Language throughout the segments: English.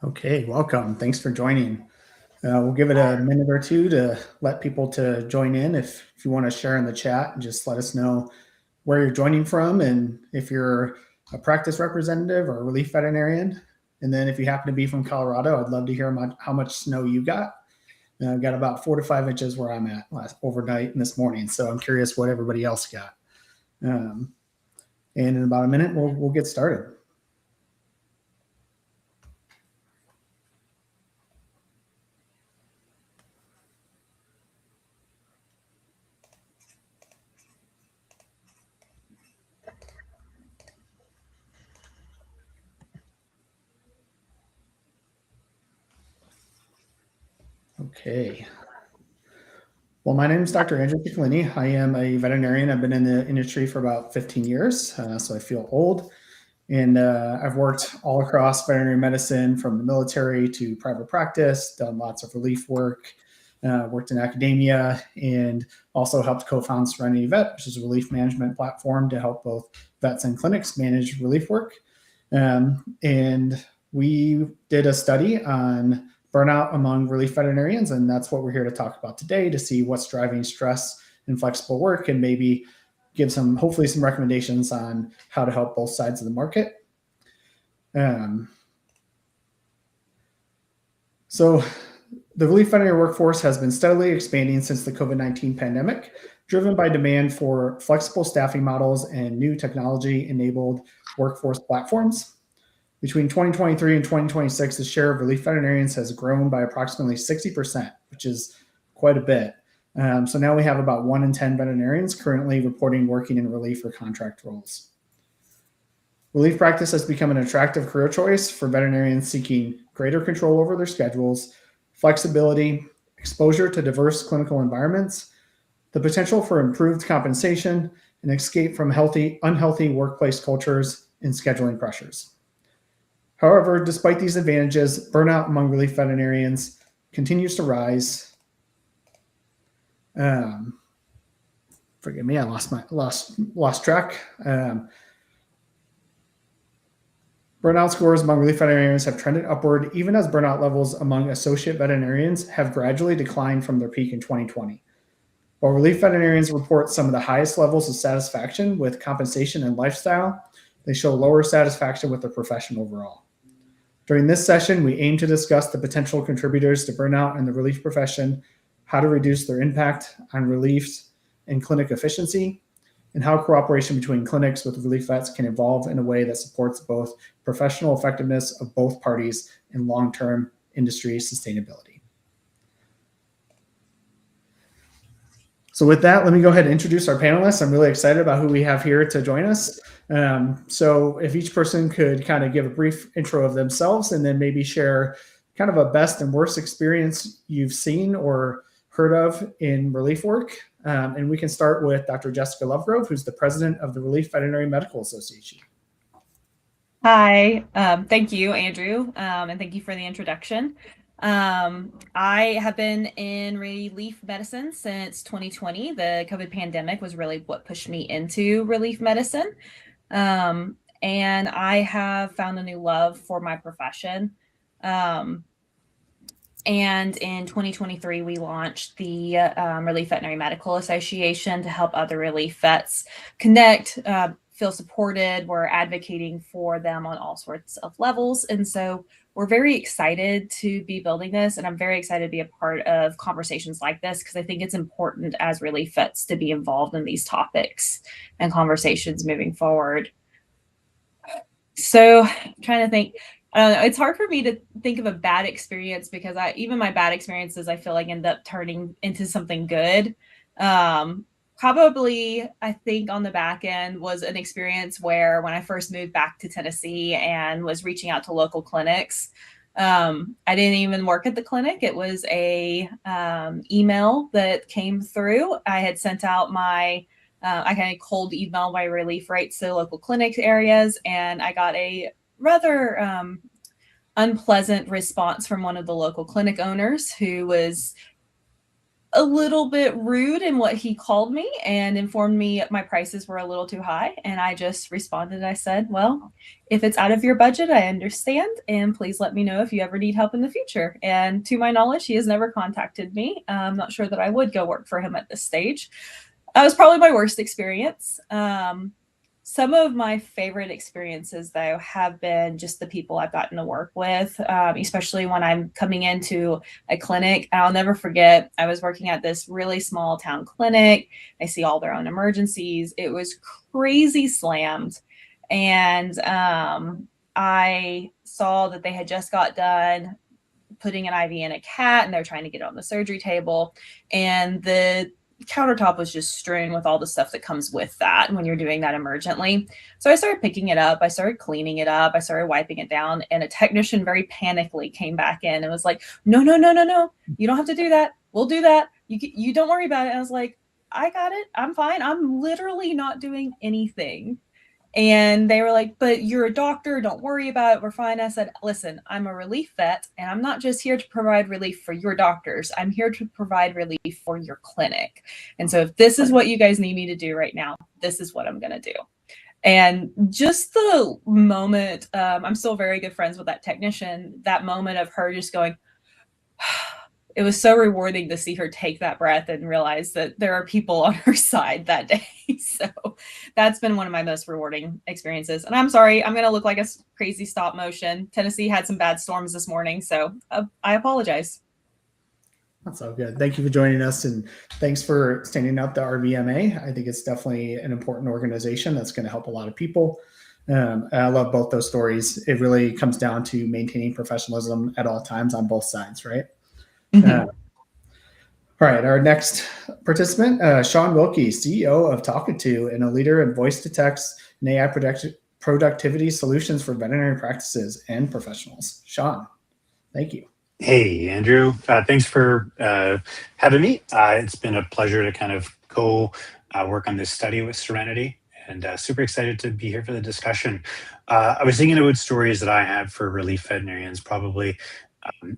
Okay, welcome. Thanks for joining. We'll give it a minute or two to let people to join in. If you want to share in the chat, just let us know where you're joining from and if you're a practice representative or a relief veterinarian. And then if you happen to be from Colorado, I'd love to hear how much snow you got. I've got about 4 to 5 inches where I'm at overnight and this morning. So I'm curious what everybody else got. And in about a minute, we'll get started. Okay. Well, my name is Dr. Andrew Ciccolini. I am a veterinarian. I've been in the industry for about 15 years, so I feel old. And I've worked all across veterinary medicine from the military to private practice, done lots of relief work, worked in academia, and also helped co-found Serenity Vet, which is a relief management platform to help both vets and clinics manage relief work. And we did a study on burnout among relief veterinarians, and that's what we're here to talk about today, to see what's driving stress in flexible work and maybe give hopefully some recommendations on how to help both sides of the market. So the relief veterinary workforce has been steadily expanding since the COVID-19 pandemic, driven by demand for flexible staffing models and new technology-enabled workforce platforms. Between 2023 and 2026, the share of relief veterinarians has grown by approximately 60%, which is quite a bit. So now we have about 1 in 10 veterinarians currently reporting working in relief or contract roles. Relief practice has become an attractive career choice for veterinarians seeking greater control over their schedules, flexibility, exposure to diverse clinical environments, the potential for improved compensation, and escape from unhealthy workplace cultures and scheduling pressures. However, despite these advantages, burnout among relief veterinarians continues to rise. Forgive me, I lost track. Burnout scores among relief veterinarians have trended upward, even as burnout levels among associate veterinarians have gradually declined from their peak in 2020. While relief veterinarians report some of the highest levels of satisfaction with compensation and lifestyle, they show lower satisfaction with their profession overall. During this session, we aim to discuss the potential contributors to burnout in the relief profession, how to reduce their impact on relief and clinic efficiency, and how cooperation between clinics with relief vets can evolve in a way that supports both professional effectiveness of both parties and long-term industry sustainability. So with that, let me go ahead and introduce our panelists. I'm really excited about who we have here to join us. So if each person could kind of give a brief intro of themselves and then maybe share kind of a best and worst experience you've seen or heard of in relief work. And we can start with Dr. Jessica Lovegrove, who's the president of the Relief Veterinary Medical Association. Hi, thank you, Andrew, and thank you for the introduction. I have been in relief medicine since 2020. The COVID pandemic was really what pushed me into relief medicine. And I have found a new love for my profession. And in 2023, we launched the Relief Veterinary Medical Association to help other relief vets connect, feel supported. We're advocating for them on all sorts of levels. And so we're very excited to be building this. And I'm very excited to be a part of conversations like this because I think it's important as relief vets to be involved in these topics and conversations moving forward. So I'm trying to think. I don't know. It's hard for me to think of a bad experience because even my bad experiences, I feel like end up turning into something good. Probably, I think on the back end was an experience where when I first moved back to Tennessee and was reaching out to local clinics, I didn't even work at the clinic. It was a email that came through. I had sent out I kind of cold email my relief rates to local clinic areas, and I got a rather unpleasant response from one of the local clinic owners who was a little bit rude in what he called me and informed me my prices were a little too high. And I just responded. I said, well, if it's out of your budget, I understand. And please let me know if you ever need help in the future. And to my knowledge, he has never contacted me. I'm not sure that I would go work for him at this stage. That was probably my worst experience. Some of my favorite experiences, though, have been just the people I've gotten to work with, especially when I'm coming into a clinic. I'll never forget, I was working at this really small town clinic. They see all their own emergencies. It was crazy slammed. And I saw that they had just got done putting an IV in a cat, and they're trying to get it on the surgery table. And the countertop was just strewn with all the stuff that comes with that when you're doing that emergently. So I started picking it up. I started cleaning it up. I started wiping it down. And a technician very panically came back in and was like, no, no, no, no, no. You don't have to do that. We'll do that. You don't worry about it. And I was like, I got it. I'm fine. I'm literally not doing anything. And they were like, but you're a doctor. Don't worry about it. We're fine. I said, listen, I'm a relief vet, and I'm not just here to provide relief for your doctors. I'm here to provide relief for your clinic. And so if this is what you guys need me to do right now, this is what I'm going to do. And just the moment, I'm still very good friends with that technician, that moment of her just going, it was so rewarding to see her take that breath and realize that there are people on her side that day. So that's been one of my most rewarding experiences. And I'm sorry, I'm going to look like a crazy stop motion. Tennessee had some bad storms this morning, so I apologize. That's all good. Thank you for joining us, and thanks for standing up the RVMA. I think it's definitely an important organization that's going to help a lot of people. I love both those stories. It really comes down to maintaining professionalism at all times on both sides, right? Mm-hmm. All right, our next participant, Shawn Wilkie, CEO of Talkatoo and a leader in voice-to-text and AI productivity solutions for veterinary practices and professionals. Shawn, thank you. Hey, Andrew. Thanks for having me. It's been a pleasure to kind of work on this study with Serenity, and super excited to be here for the discussion. I was thinking about stories that I have for relief veterinarians. Probably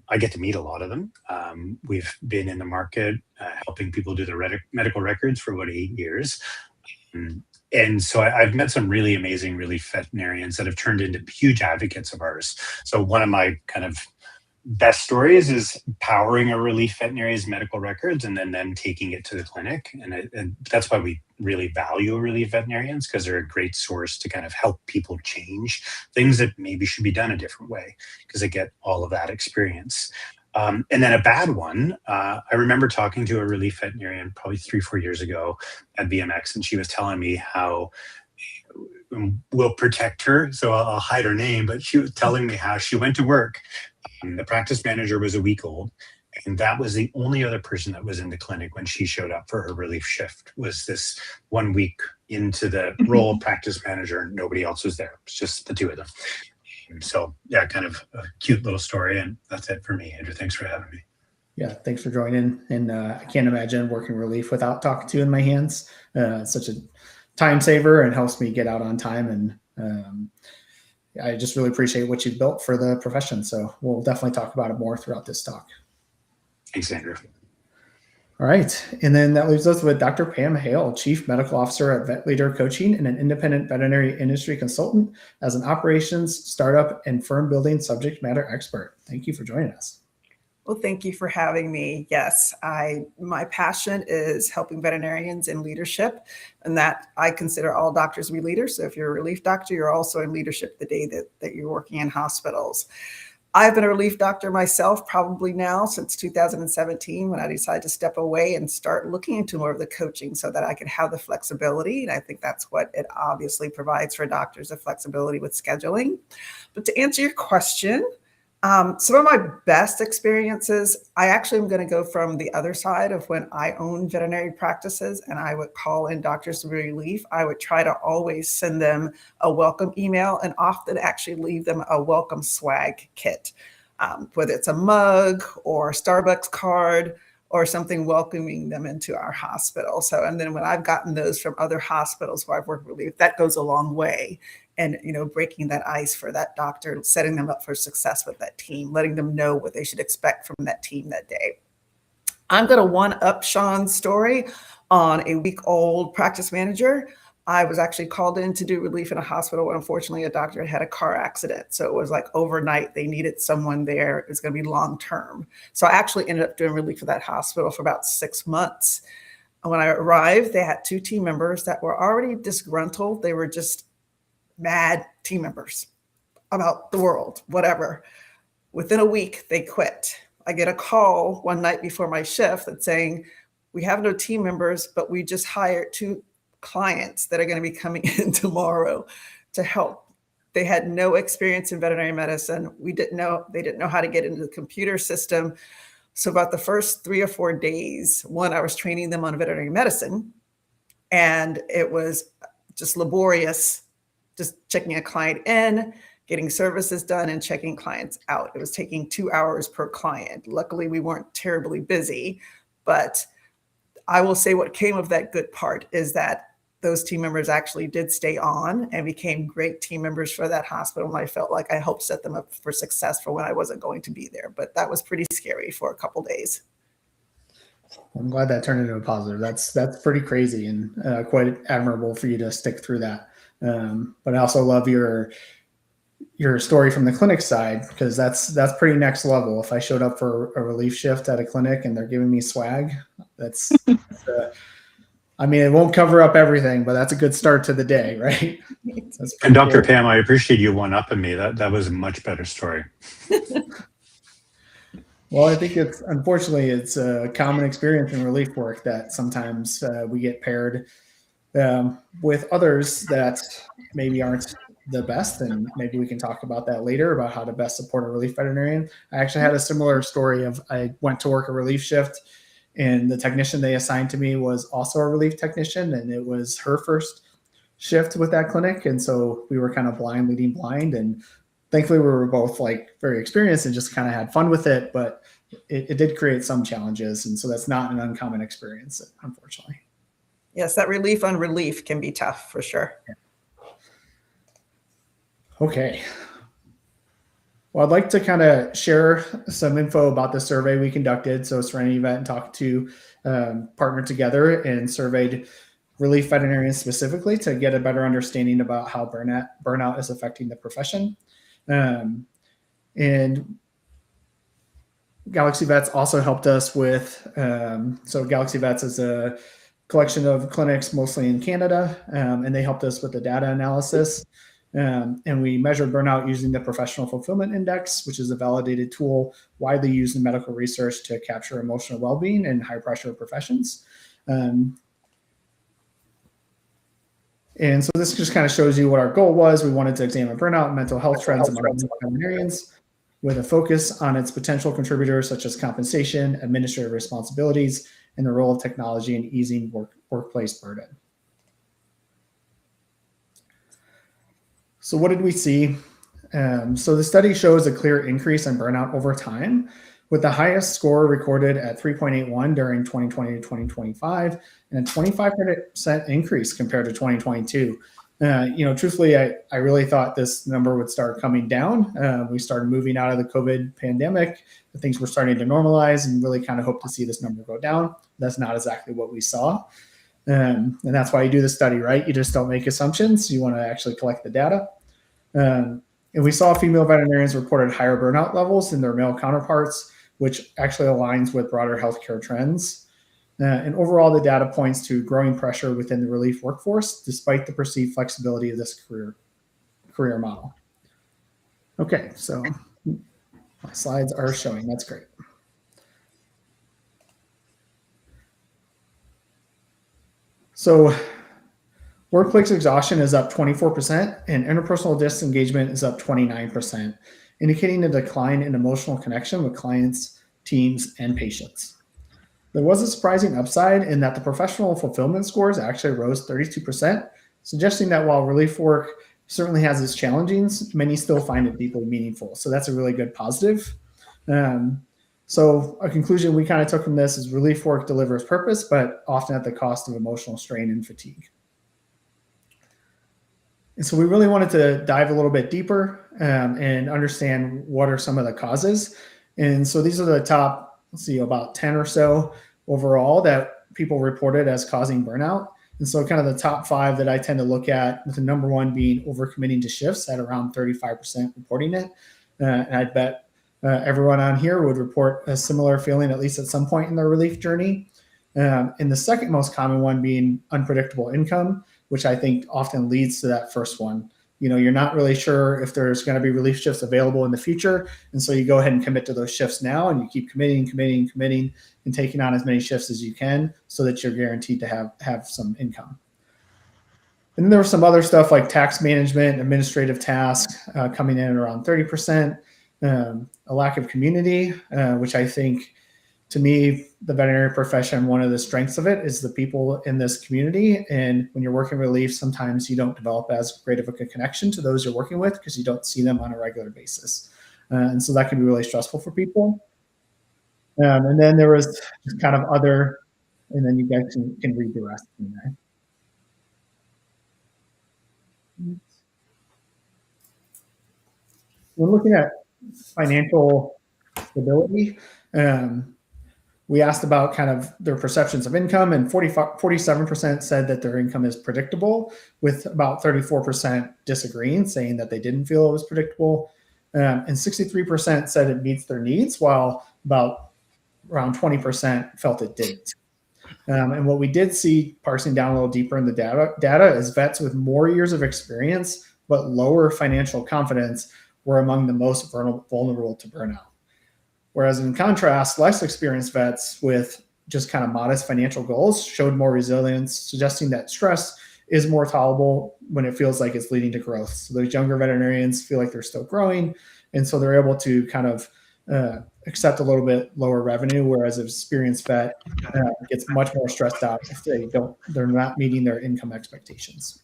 I get to meet a lot of them. We've been in the market helping people do their medical records for about 8 years. And so I've met some really amazing relief veterinarians that have turned into huge advocates of ours. So one of my kind of best stories is powering a relief veterinarian's medical records and then them taking it to the clinic. And that's why we really value relief veterinarians, because they're a great source to kind of help people change things that maybe should be done a different way, because they get all of that experience. And then a bad one, I remember talking to a relief veterinarian probably 3-4 years ago at BMX, and she was telling me how we'll protect her, so I'll hide her name, but she was telling me how she went to work. The practice manager was a week old, and that was the only other person that was in the clinic when she showed up for her relief shift. Was this 1 week into the role of practice manager, nobody else was there. It's just the two of them. So yeah, kind of a cute little story, and that's it for me. Andrew, thanks for having me. Yeah, thanks for joining. And I can't imagine working relief without Talkatoo in my hands. It's such a time saver and helps me get out on time. And I just really appreciate what you've built for the profession. So we'll definitely talk about it more throughout this talk. Thanks, Andrew. All right. And then that leaves us with Dr. Pam Hale, Chief Medical Officer at VetLeader Coaching and an independent veterinary industry consultant as an operations, startup, and firm building subject matter expert. Thank you for joining us. Well, thank you for having me. Yes, my passion is helping veterinarians in leadership, and that I consider all doctors to be leaders. So if you're a relief doctor, you're also in leadership the day that you're working in hospitals. I've been a relief doctor myself probably now since 2017, when I decided to step away and start looking into more of the coaching so that I could have the flexibility. And I think that's what it obviously provides for doctors, the flexibility with scheduling. But to answer your question, some of my best experiences, I actually am going to go from the other side of when I owned veterinary practices and I would call in doctors of relief. I would try to always send them a welcome email and often actually leave them a welcome swag kit, whether it's a mug or a Starbucks card or something welcoming them into our hospital. So, and then when I've gotten those from other hospitals where I've worked with relief, that goes a long way. And, breaking that ice for that doctor, setting them up for success with that team, letting them know what they should expect from that team that day. I'm going to one-up Shawn's story on a week-old practice manager. I was actually called in to do relief in a hospital, and unfortunately, a doctor had a car accident. So it was like overnight, they needed someone there. It was going to be long-term. So I actually ended up doing relief for that hospital for about 6 months. And when I arrived, they had 2 team members that were already disgruntled. They were just mad team members about the world, whatever. Within a week, they quit. I get a call one night before my shift that's saying, we have no team members, but we just hired 2 clients that are going to be coming in tomorrow to help. They had no experience in veterinary medicine. They didn't know how to get into the computer system. So about the first 3 or 4 days, I was training them on veterinary medicine, and it was just laborious, just checking a client in, getting services done, and checking clients out. It was taking 2 hours per client. Luckily, we weren't terribly busy, but I will say what came of that good part is that those team members actually did stay on and became great team members for that hospital. And I felt like I helped set them up for success for when I wasn't going to be there. But that was pretty scary for a couple days. I'm glad that turned into a positive. That's pretty crazy and quite admirable for you to stick through that. But I also love your story from the clinic side, because that's pretty next level. If I showed up for a relief shift at a clinic and they're giving me swag, I mean, it won't cover up everything, but that's a good start to the day, right? And Dr. Cool. Pam, I appreciate you one-upping me. That was a much better story. Well, I think unfortunately it's a common experience in relief work that sometimes we get paired with others that maybe aren't the best, and maybe we can talk about that later about how to best support a relief veterinarian. I actually had a similar story of I went to work a relief shift, and the technician they assigned to me was also a relief technician, and it was her first shift with that clinic. And so we were kind of blind leading blind, and thankfully we were both like very experienced and just kind of had fun with it, but it did create some challenges. And so that's not an uncommon experience, unfortunately. Yes, that relief on relief can be tough for sure. Okay. Well, I'd like to kind of share some info about the survey we conducted. So Serenity Vet and Talkatoo partnered together and surveyed relief veterinarians specifically to get a better understanding about how burnout is affecting the profession. And Galaxy Vets also helped us with, so Galaxy Vets is a collection of clinics mostly in Canada, and they helped us with the data analysis. And we measured burnout using the Professional Fulfillment Index, which is a validated tool widely used in medical research to capture emotional well-being in high-pressure professions. And so this just kind of shows you what our goal was. We wanted to examine burnout and mental health trends among veterinarians with a focus on its potential contributors such as compensation, administrative responsibilities, and the role of technology in easing workplace burden. So what did we see? So the study shows a clear increase in burnout over time, with the highest score recorded at 3.81 during 2020 to 2025, and a 25% increase compared to 2022. Truthfully, I really thought this number would start coming down. We started moving out of the COVID pandemic. Things were starting to normalize, and really kind of hope to see this number go down. That's not exactly what we saw. And that's why you do the study, right? You just don't make assumptions. You want to actually collect the data. And we saw female veterinarians reported higher burnout levels than their male counterparts, which actually aligns with broader healthcare trends. And overall, the data points to growing pressure within the relief workforce, despite the perceived flexibility of this career model. Okay, so my slides are showing. That's great. So workplace exhaustion is up 24%, and interpersonal disengagement is up 29%, indicating a decline in emotional connection with clients, teams, and patients. There was a surprising upside in that the professional fulfillment scores actually rose 32%, suggesting that while relief work certainly has its challenges, many still find it deeply meaningful. So that's a really good positive. So a conclusion we kind of took from this is relief work delivers purpose, but often at the cost of emotional strain and fatigue. And so we really wanted to dive a little bit deeper and understand what are some of the causes. And so these are the top let's see, about 10 or so overall that people reported as causing burnout. And so kind of the top 5 that I tend to look at, with the number 1 being overcommitting to shifts at around 35% reporting it. And I'd bet everyone on here would report a similar feeling, at least at some point in their relief journey. And the second most common one being unpredictable income, which I think often leads to that first one. You're not really sure if there's going to be relief shifts available in the future. And so you go ahead and commit to those shifts now, and you keep committing, and taking on as many shifts as you can so that you're guaranteed to have some income. And then there was some other stuff like tax management, administrative tasks coming in at around 30%, a lack of community, which I think, to me, the veterinary profession, one of the strengths of it is the people in this community. And when you're working relief, sometimes you don't develop as great of a connection to those you're working with because you don't see them on a regular basis. And so that can be really stressful for people. And then there was just kind of other, and then you guys can read the rest from there. We're looking at financial stability. We asked about kind of their perceptions of income, and 47% said that their income is predictable, with about 34% disagreeing, saying that they didn't feel it was predictable. And 63% said it meets their needs, while around 20% felt it didn't. And what we did see, parsing down a little deeper in the data is vets with more years of experience but lower financial confidence were among the most vulnerable to burnout. Whereas in contrast, less experienced vets with just kind of modest financial goals showed more resilience, suggesting that stress is more tolerable when it feels like it's leading to growth. So those younger veterinarians feel like they're still growing, and so they're able to kind of accept a little bit lower revenue, whereas an experienced vet gets much more stressed out if they're not meeting their income expectations.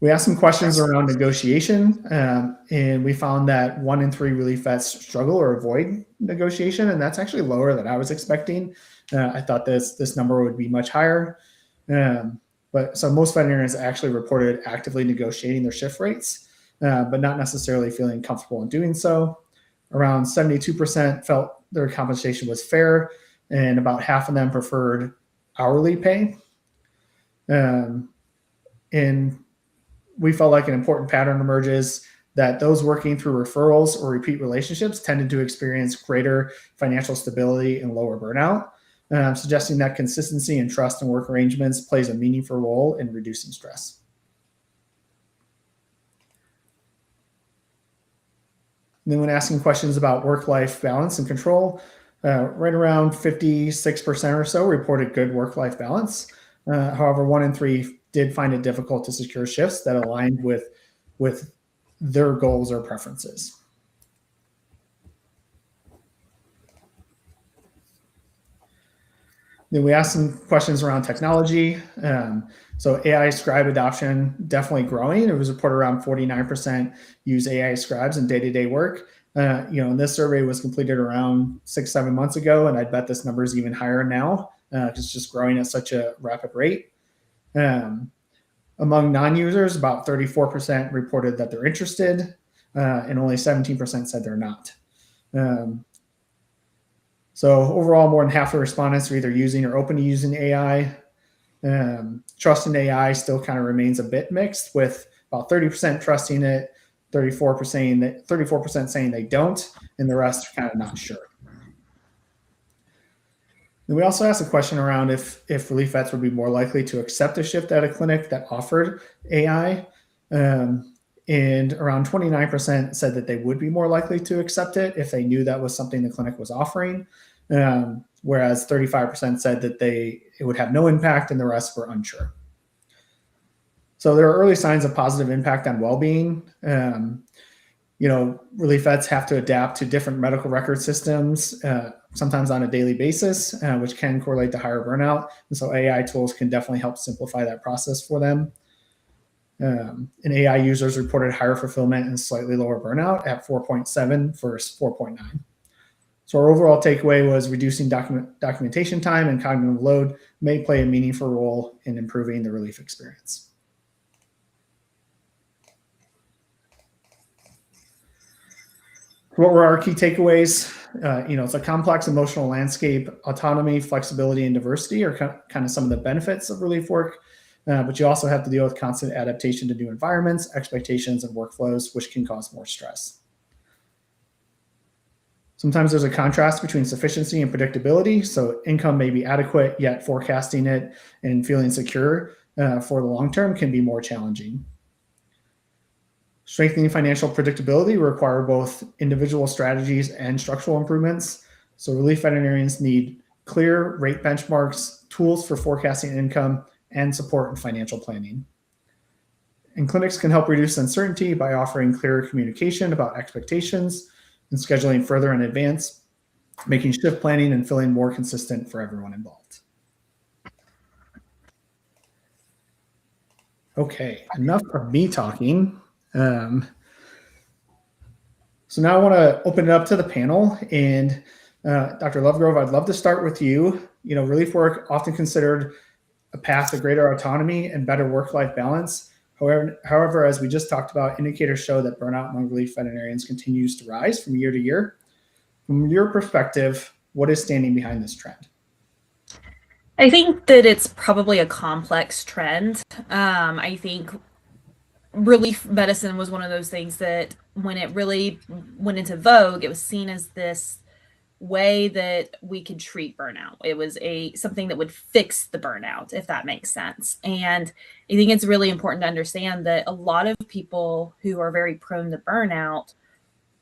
We asked some questions around negotiation, and we found that 1 in 3 relief vets struggle or avoid negotiation, and that's actually lower than I was expecting. I thought this number would be much higher. But so most veterinarians actually reported actively negotiating their shift rates, but not necessarily feeling comfortable in doing so. Around 72% felt their compensation was fair, and about half of them preferred hourly pay. And we felt like an important pattern emerges that those working through referrals or repeat relationships tended to experience greater financial stability and lower burnout, suggesting that consistency and trust in work arrangements plays a meaningful role in reducing stress. And then when asking questions about work-life balance and control, right around 56% or so reported good work-life balance. However, 1 in 3 did find it difficult to secure shifts that aligned with their goals or preferences. Then we asked some questions around technology. So AI scribe adoption definitely growing. It was reported around 49% use AI scribes in day-to-day work. And this survey was completed around 6-7 months ago, and I bet this number is even higher now. It's just growing at such a rapid rate. Among non-users, about 34% reported that they're interested, and only 17% said they're not. So overall, more than half the respondents are either using or open to using AI. Trust in AI still kind of remains a bit mixed, with about 30% trusting it, 34% saying they don't, and the rest are kind of not sure. And we also asked a question around if relief vets would be more likely to accept a shift at a clinic that offered AI. And around 29% said that they would be more likely to accept it if they knew that was something the clinic was offering. Whereas 35% said that it would have no impact, and the rest were unsure. So there are early signs of positive impact on well-being. Relief vets have to adapt to different medical record systems, sometimes on a daily basis, which can correlate to higher burnout. And so AI tools can definitely help simplify that process for them. And AI users reported higher fulfillment and slightly lower burnout at 4.7 versus 4.9. So our overall takeaway was reducing documentation time and cognitive load may play a meaningful role in improving the relief experience. What were our key takeaways? It's a complex emotional landscape. Autonomy, flexibility, and diversity are kind of some of the benefits of relief work. But you also have to deal with constant adaptation to new environments, expectations, and workflows, which can cause more stress. Sometimes there's a contrast between sufficiency and predictability. So income may be adequate, yet forecasting it and feeling secure for the long term can be more challenging. Strengthening financial predictability require both individual strategies and structural improvements. So relief veterinarians need clear rate benchmarks, tools for forecasting income, and support in financial planning. And clinics can help reduce uncertainty by offering clearer communication about expectations and scheduling further in advance, making shift planning and filling more consistent for everyone involved. Okay, enough of me talking. So now I want to open it up to the panel, and Dr. Lovegrove, I'd love to start with you. Relief work often considered a path to greater autonomy and better work-life balance. However, as we just talked about, indicators show that burnout among relief veterinarians continues to rise from year to year. From your perspective, what is standing behind this trend? I think that it's probably a complex trend. I think relief medicine was one of those things that when it really went into vogue, it was seen as this way that we could treat burnout. It was something that would fix the burnout, if that makes sense. And I think it's really important to understand that a lot of people who are very prone to burnout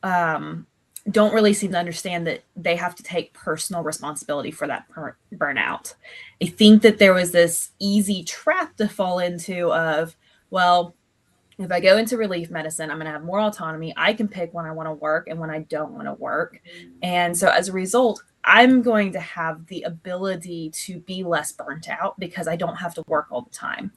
don't really seem to understand that they have to take personal responsibility for that burnout. I think that there was this easy trap to fall into of, well, if I go into relief medicine, I'm going to have more autonomy. I can pick when I want to work and when I don't want to work. And so as a result, I'm going to have the ability to be less burnt out because I don't have to work all the time.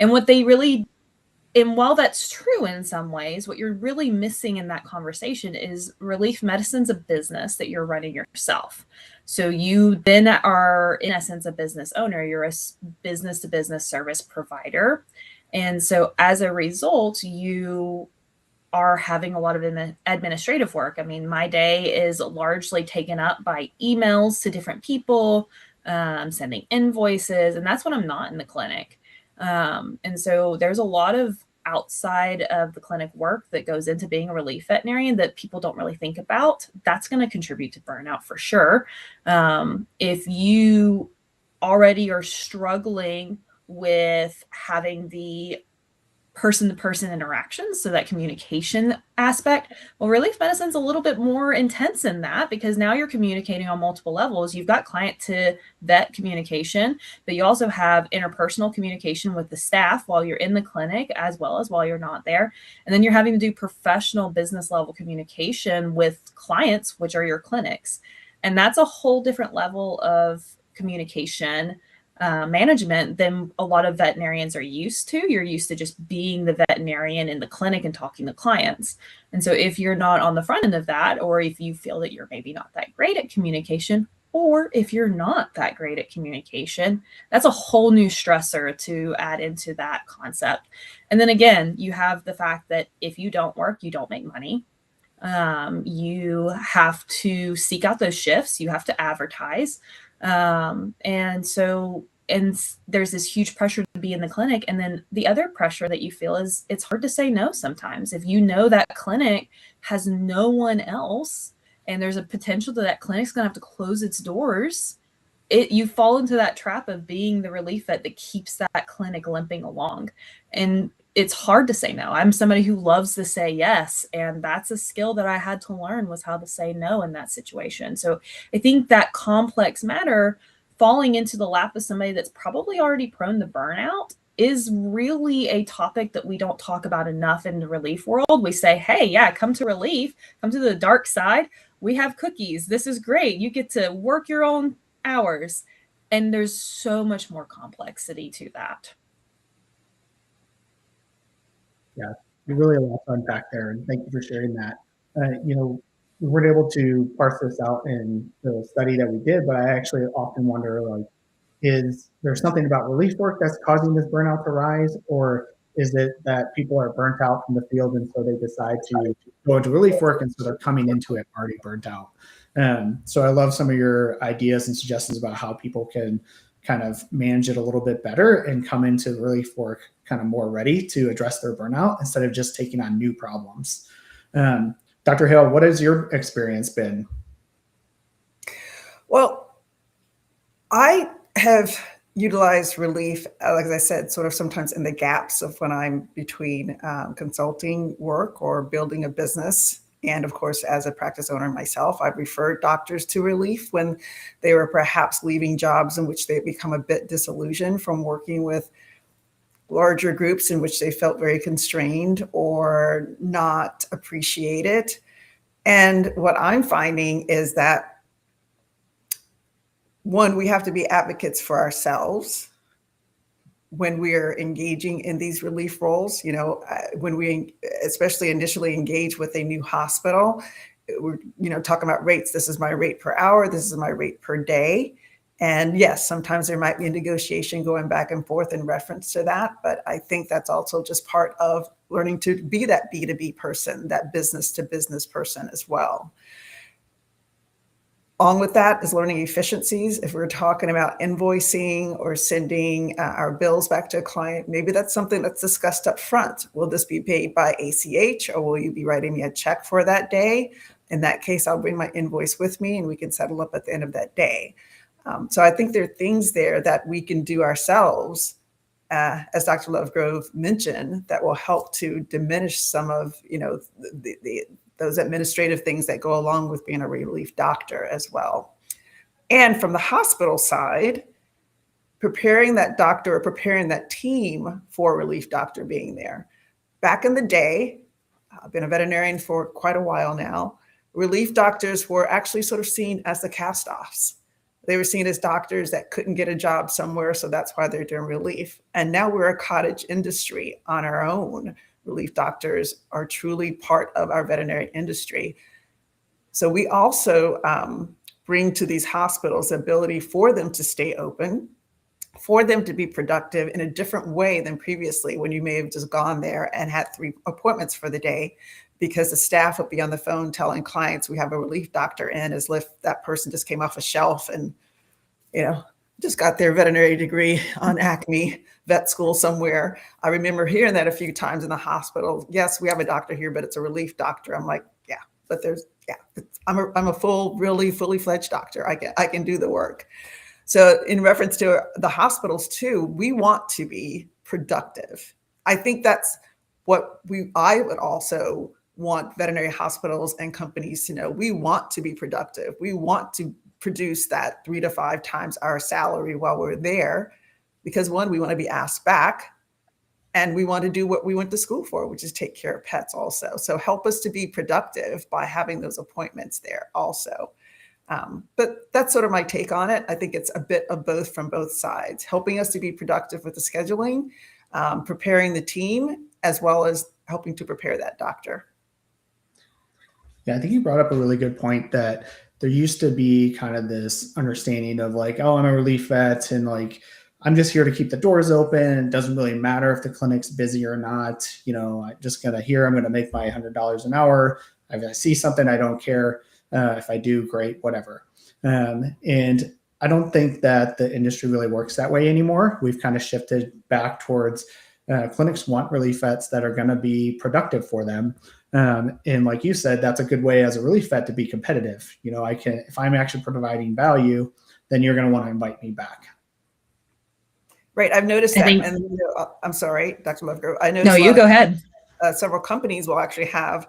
And while that's true in some ways, what you're really missing in that conversation is relief medicine's a business that you're running yourself. So you then are, in essence, a business owner. You're a business-to-business service provider. And so as a result, you are having a lot of administrative work. I mean, my day is largely taken up by emails to different people, sending invoices, and that's when I'm not in the clinic. And so there's a lot of outside of the clinic work that goes into being a relief veterinarian that people don't really think about. That's going to contribute to burnout for sure. If you already are struggling with having the person-to-person interactions, so that communication aspect, well, relief medicine's a little bit more intense in that because now you're communicating on multiple levels. You've got client to vet communication, but you also have interpersonal communication with the staff while you're in the clinic as well as while you're not there. And then you're having to do professional business level communication with clients, which are your clinics. And that's a whole different level of communication management than a lot of veterinarians are used to. You're used to just being the veterinarian in the clinic and talking to clients. And so if you're not on the front end of that, or if you feel that you're maybe not that great at communication, or if you're not that great at communication, that's a whole new stressor to add into that concept. And then again, you have the fact that if you don't work, you don't make money. You have to seek out those shifts. You have to advertise. And there's this huge pressure to be in the clinic. And then the other pressure that you feel is it's hard to say no sometimes. If you know that clinic has no one else and there's a potential that clinic's going to have to close its doors, you fall into that trap of being the relief vet that keeps that clinic limping along. And it's hard to say no. I'm somebody who loves to say yes. And that's a skill that I had to learn, was how to say no in that situation. So I think that complex matter falling into the lap of somebody that's probably already prone to burnout is really a topic that we don't talk about enough in the relief world. We say, hey, yeah, come to relief, come to the dark side. We have cookies. This is great. You get to work your own hours. And there's so much more complexity to that. Yeah, really a lot to unpack there, and thank you for sharing that. We weren't able to parse this out in the study that we did, but I actually often wonder, is there something about relief work that's causing this burnout to rise, or is it that people are burnt out from the field and so they decide to go into relief work, and so they're coming into it already burnt out. So I love some of your ideas and suggestions about how people can kind of manage it a little bit better and come into relief work kind of more ready to address their burnout instead of just taking on new problems. Dr. Hale, what has your experience been? Well, I have utilized relief, like I said, sort of sometimes in the gaps of when I'm between consulting work or building a business. And of course, as a practice owner myself, I've referred doctors to relief when they were perhaps leaving jobs in which they become a bit disillusioned from working with larger groups in which they felt very constrained or not appreciated. And what I'm finding is that, one, we have to be advocates for ourselves when we're engaging in these relief roles. You know, when we especially initially engage with a new hospital, we're, you know, talking about rates. This is my rate per hour. This is my rate per day. And yes, sometimes there might be a negotiation going back and forth in reference to that. But I think that's also just part of learning to be that B2B person, that business to business person as well. Along with that is learning efficiencies. If we're talking about invoicing or sending our bills back to a client, maybe that's something that's discussed up front. Will this be paid by ACH, or will you be writing me a check for that day? In that case, I'll bring my invoice with me and we can settle up at the end of that day. So I think there are things there that we can do ourselves, as Dr. Lovegrove mentioned, that will help to diminish some of, you know, those administrative things that go along with being a relief doctor as well. And from the hospital side, preparing that doctor or preparing that team for a relief doctor being there. Back in the day, I've been a veterinarian for quite a while now, relief doctors were actually sort of seen as the cast-offs. They were seen as doctors that couldn't get a job somewhere, so that's why they're doing relief. And now we're a cottage industry on our own. Relief doctors are truly part of our veterinary industry. So we also bring to these hospitals the ability for them to stay open, for them to be productive in a different way than previously, when you may have just gone there and had 3 appointments for the day, because the staff would be on the phone telling clients we have a relief doctor in, as if that person just came off a shelf and, you know, just got their veterinary degree on Acme vet school somewhere. I remember hearing that a few times in the hospital. Yes, we have a doctor here, but it's a relief doctor. I'm like, yeah, but I'm a fully fledged doctor. I can do the work. So in reference to the hospitals too, we want to be productive. I think that's what I would also want veterinary hospitals and companies to know. We want to be productive. We want to produce that 3 to 5 times our salary while we're there, because one, we want to be asked back, and we want to do what we went to school for, which is take care of pets also. So help us to be productive by having those appointments there also. But that's sort of my take on it. I think it's a bit of both from both sides, helping us to be productive with the scheduling, preparing the team, as well as helping to prepare that doctor. Yeah, I think you brought up a really good point that there used to be kind of this understanding of like, oh, I'm a relief vet and like, I'm just here to keep the doors open. It doesn't really matter if the clinic's busy or not. You know, I just got to hear I'm going to make my $100 an hour. If I see something, I don't care. If I do, great, whatever. And I don't think that the industry really works that way anymore. We've kind of shifted back towards clinics want relief vets that are going to be productive for them. And like you said, that's a good way as a relief vet to be competitive. You know, if I'm actually providing value, then you're going to want to invite me back. Right. I've noticed that. And I'm sorry, Dr. Lovegrove. I noticed. No, you go ahead. Several companies will actually have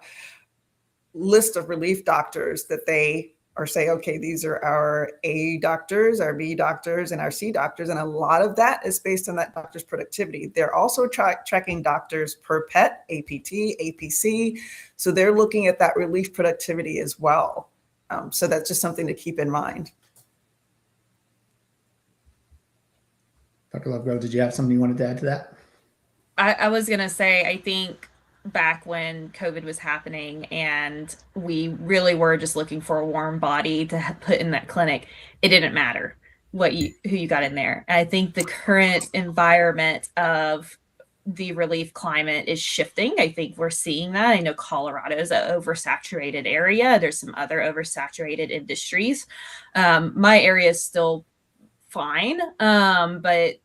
list of relief doctors that they or say, okay, these are our A doctors, our B doctors, and our C doctors. And a lot of that is based on that doctor's productivity. They're also tracking doctors per pet, APT, APC. So they're looking at that relief productivity as well. So that's just something to keep in mind. Dr. Lovegrove, did you have something you wanted to add to that? I was going to say, I think back when COVID was happening and we really were just looking for a warm body to put in that clinic, it didn't matter who you got in there. I think the current environment of the relief climate is shifting. I think we're seeing that. I know Colorado is an oversaturated area. There's some other oversaturated industries. My area is still fine, but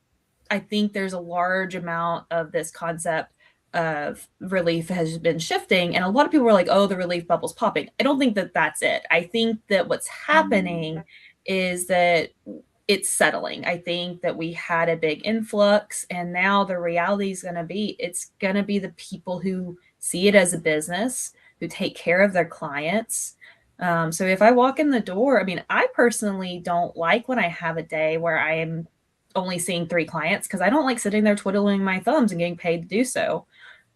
I think there's a large amount of this concept of relief has been shifting, and a lot of people are like, oh, the relief bubble's popping. I don't think that that's it. I think that what's happening is that it's settling. I think that we had a big influx, and now the reality is going to be, it's going to be the people who see it as a business, who take care of their clients. So if I walk in the door, I mean, I personally don't like when I have a day where I am only seeing 3 clients, because I don't like sitting there twiddling my thumbs and getting paid to do so.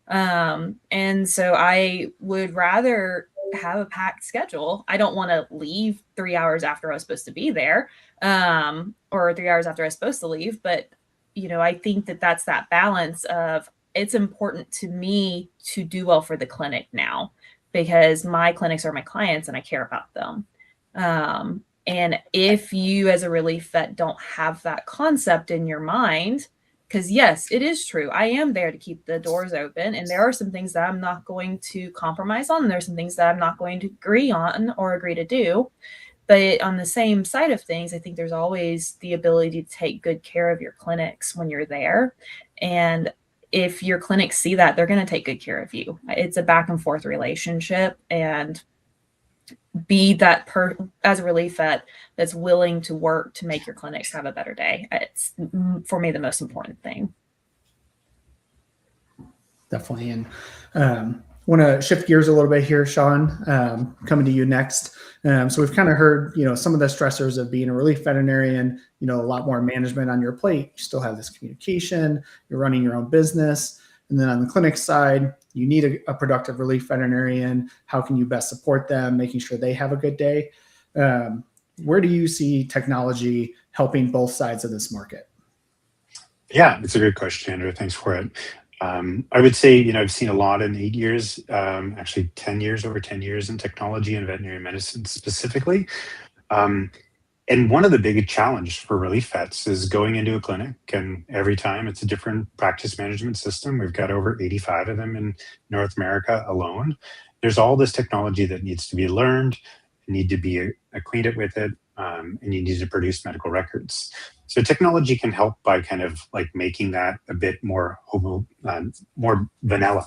And so I would rather have a packed schedule. I don't want to leave 3 hours after I was supposed to be there, or 3 hours after I was supposed to leave. But, you know, I think that that's that balance of, it's important to me to do well for the clinic now, because my clinics are my clients and I care about them. And if you as a relief vet don't have that concept in your mind, because yes, it is true, I am there to keep the doors open, and there are some things that I'm not going to compromise on, and there's some things that I'm not going to agree on or agree to do. But on the same side of things, I think there's always the ability to take good care of your clinics when you're there. And if your clinics see that, they're going to take good care of you. It's a back and forth relationship, and be that as a relief vet that's willing to work to make your clinics have a better day. It's, for me, the most important thing. Definitely. And want to shift gears a little bit here, Shawn, coming to you next. So we've kind of heard, you know, some of the stressors of being a relief veterinarian, you know, a lot more management on your plate. You still have this communication, you're running your own business. And then on the clinic side, you need a productive relief veterinarian. How can you best support them, making sure they have a good day? Where do you see technology helping both sides of this market? Yeah, it's a great question, Andrew. Thanks for it. I would say, you know, I've seen a lot in 8 years, actually 10 years, over 10 years in technology and veterinary medicine specifically. And one of the big challenges for relief vets is going into a clinic, and every time it's a different practice management system. We've got over 85 of them in North America alone. There's all this technology that needs to be learned, you need to be acquainted with it, and you need to produce medical records. So technology can help by kind of like making that a bit more more vanilla,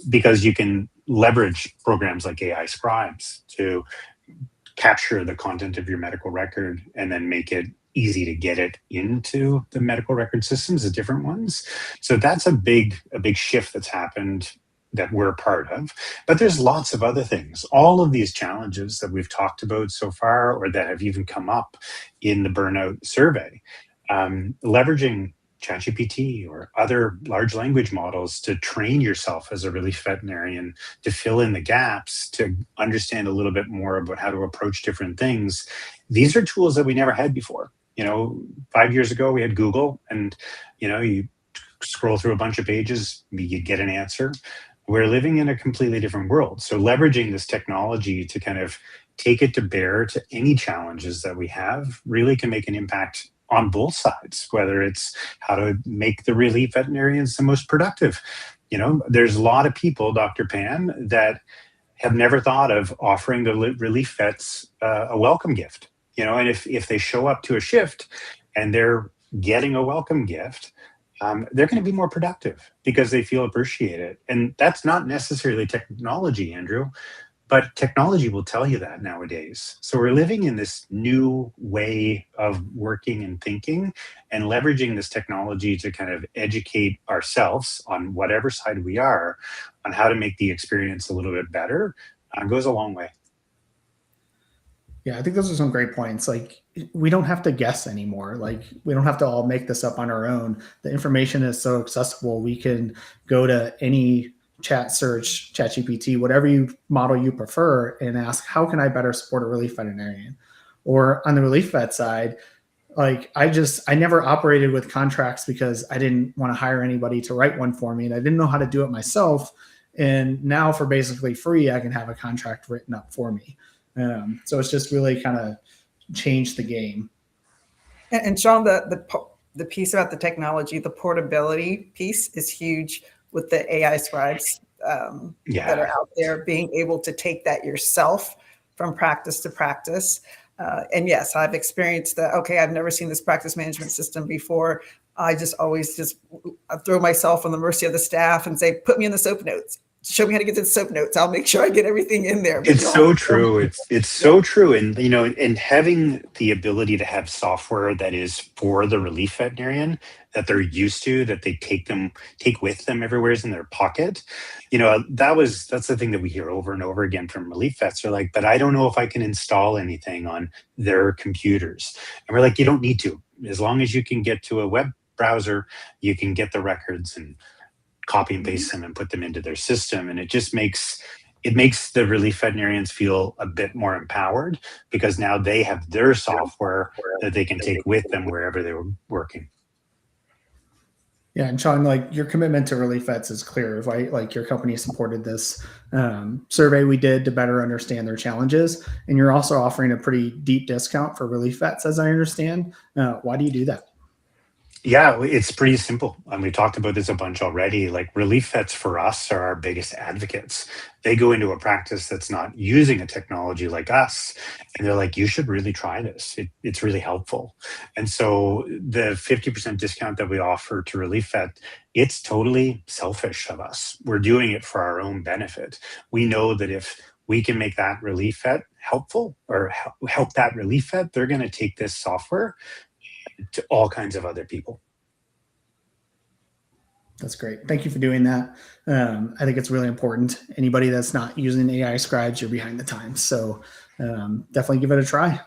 because you can leverage programs like AI scribes to capture the content of your medical record and then make it easy to get it into the medical record systems, the different ones. So that's a big shift that's happened that we're a part of. But there's lots of other things. All of these challenges that we've talked about so far, or that have even come up in the Burnout survey, leveraging ChatGPT or other large language models to train yourself as a relief veterinarian, to fill in the gaps, to understand a little bit more about how to approach different things. These are tools that we never had before. You know, 5 years ago we had Google, and you know, you scroll through a bunch of pages, you get an answer. We're living in a completely different world. So leveraging this technology to kind of take it to bear to any challenges that we have really can make an impact on both sides, whether it's how to make the relief veterinarians the most productive. You know, there's a lot of people, Dr. Pan, that have never thought of offering the relief vets a welcome gift. You know, and if they show up to a shift and they're getting a welcome gift, they're going to be more productive because they feel appreciated. And that's not necessarily technology, Andrew, but technology will tell you that nowadays. So we're living in this new way of working and thinking, and leveraging this technology to kind of educate ourselves on whatever side we are on how to make the experience a little bit better goes a long way. Yeah, I think those are some great points. Like, we don't have to guess anymore. Like, we don't have to all make this up on our own. The information is so accessible. We can go to any chat search, ChatGPT, whatever model you prefer, and ask, how can I better support a relief veterinarian? Or on the relief vet side, like, I never operated with contracts because I didn't want to hire anybody to write one for me, and I didn't know how to do it myself. And now for basically free, I can have a contract written up for me. So it's just really kind of changed the game. And Shawn, the the piece about the technology, the portability piece is huge with the AI scribes that are out there, being able to take that yourself from practice to practice. And yes, I've experienced that. Okay, I've never seen this practice management system before. I throw myself on the mercy of the staff and say, put me in the soap notes. Show me how to get to the soap notes. I'll make sure I get everything in there. It's so true. It's so true. And, and having the ability to have software that is for the relief veterinarian that they're used to, that they take with them everywhere in their pocket. That's the thing that we hear over and over again from relief vets. They're like, but I don't know if I can install anything on their computers. And we're like, you don't need to. As long as you can get to a web browser, you can get the records and copy and paste them and put them into their system. And it just makes the relief veterinarians feel a bit more empowered, because now they have their software that they can take with them wherever they were working. Yeah, and Shawn, like, your commitment to relief vets is clear, right? Like, your company supported this survey we did to better understand their challenges, and you're also offering a pretty deep discount for relief vets, as I understand. Why do you do that? Yeah, it's pretty simple. And we talked about this a bunch already. Like, relief vets for us are our biggest advocates. They go into a practice that's not using a technology like us, and they're like, you should really try this. It's really helpful. And so the 50% discount that we offer to relief vet, it's totally selfish of us. We're doing it for our own benefit. We know that if we can make that relief vet helpful, or help that relief vet, they're going to take this software to all kinds of other people. That's great. Thank you for doing that. I think it's really important. Anybody that's not using AI scribes, you're behind the times. So definitely give it a try.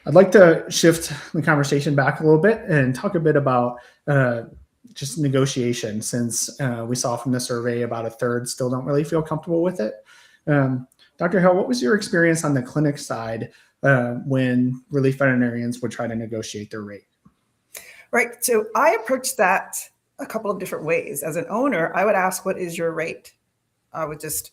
I'd like to shift the conversation back a little bit and talk a bit about just negotiation, since we saw from the survey about a third still don't really feel comfortable with it. Dr. Hale, what was your experience on the clinic side when relief veterinarians would try to negotiate their rate? Right. So I approached that a couple of different ways. As an owner, I would ask, what is your rate? I would just,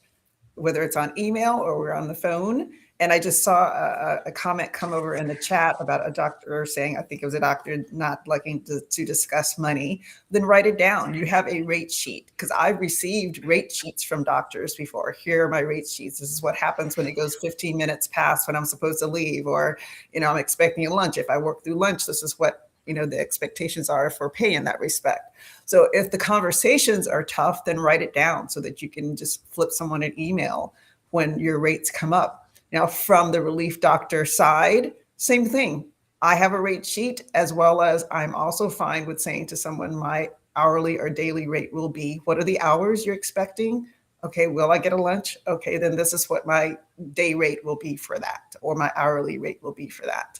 whether it's on email or we're on the phone. And I just saw a comment come over in the chat about a doctor saying, I think it was a doctor not liking to discuss money. Then write it down. You have a rate sheet, because I've received rate sheets from doctors before. Here are my rate sheets. This is what happens when it goes 15 minutes past when I'm supposed to leave, or, I'm expecting a lunch. If I work through lunch, this is what, the expectations are for pay in that respect. So if the conversations are tough, then write it down so that you can just flip someone an email when your rates come up. Now, from the relief doctor side, same thing. I have a rate sheet, as well as I'm also fine with saying to someone, my hourly or daily rate will be, what are the hours you're expecting? Okay, will I get a lunch? Okay, then this is what my day rate will be for that, or my hourly rate will be for that.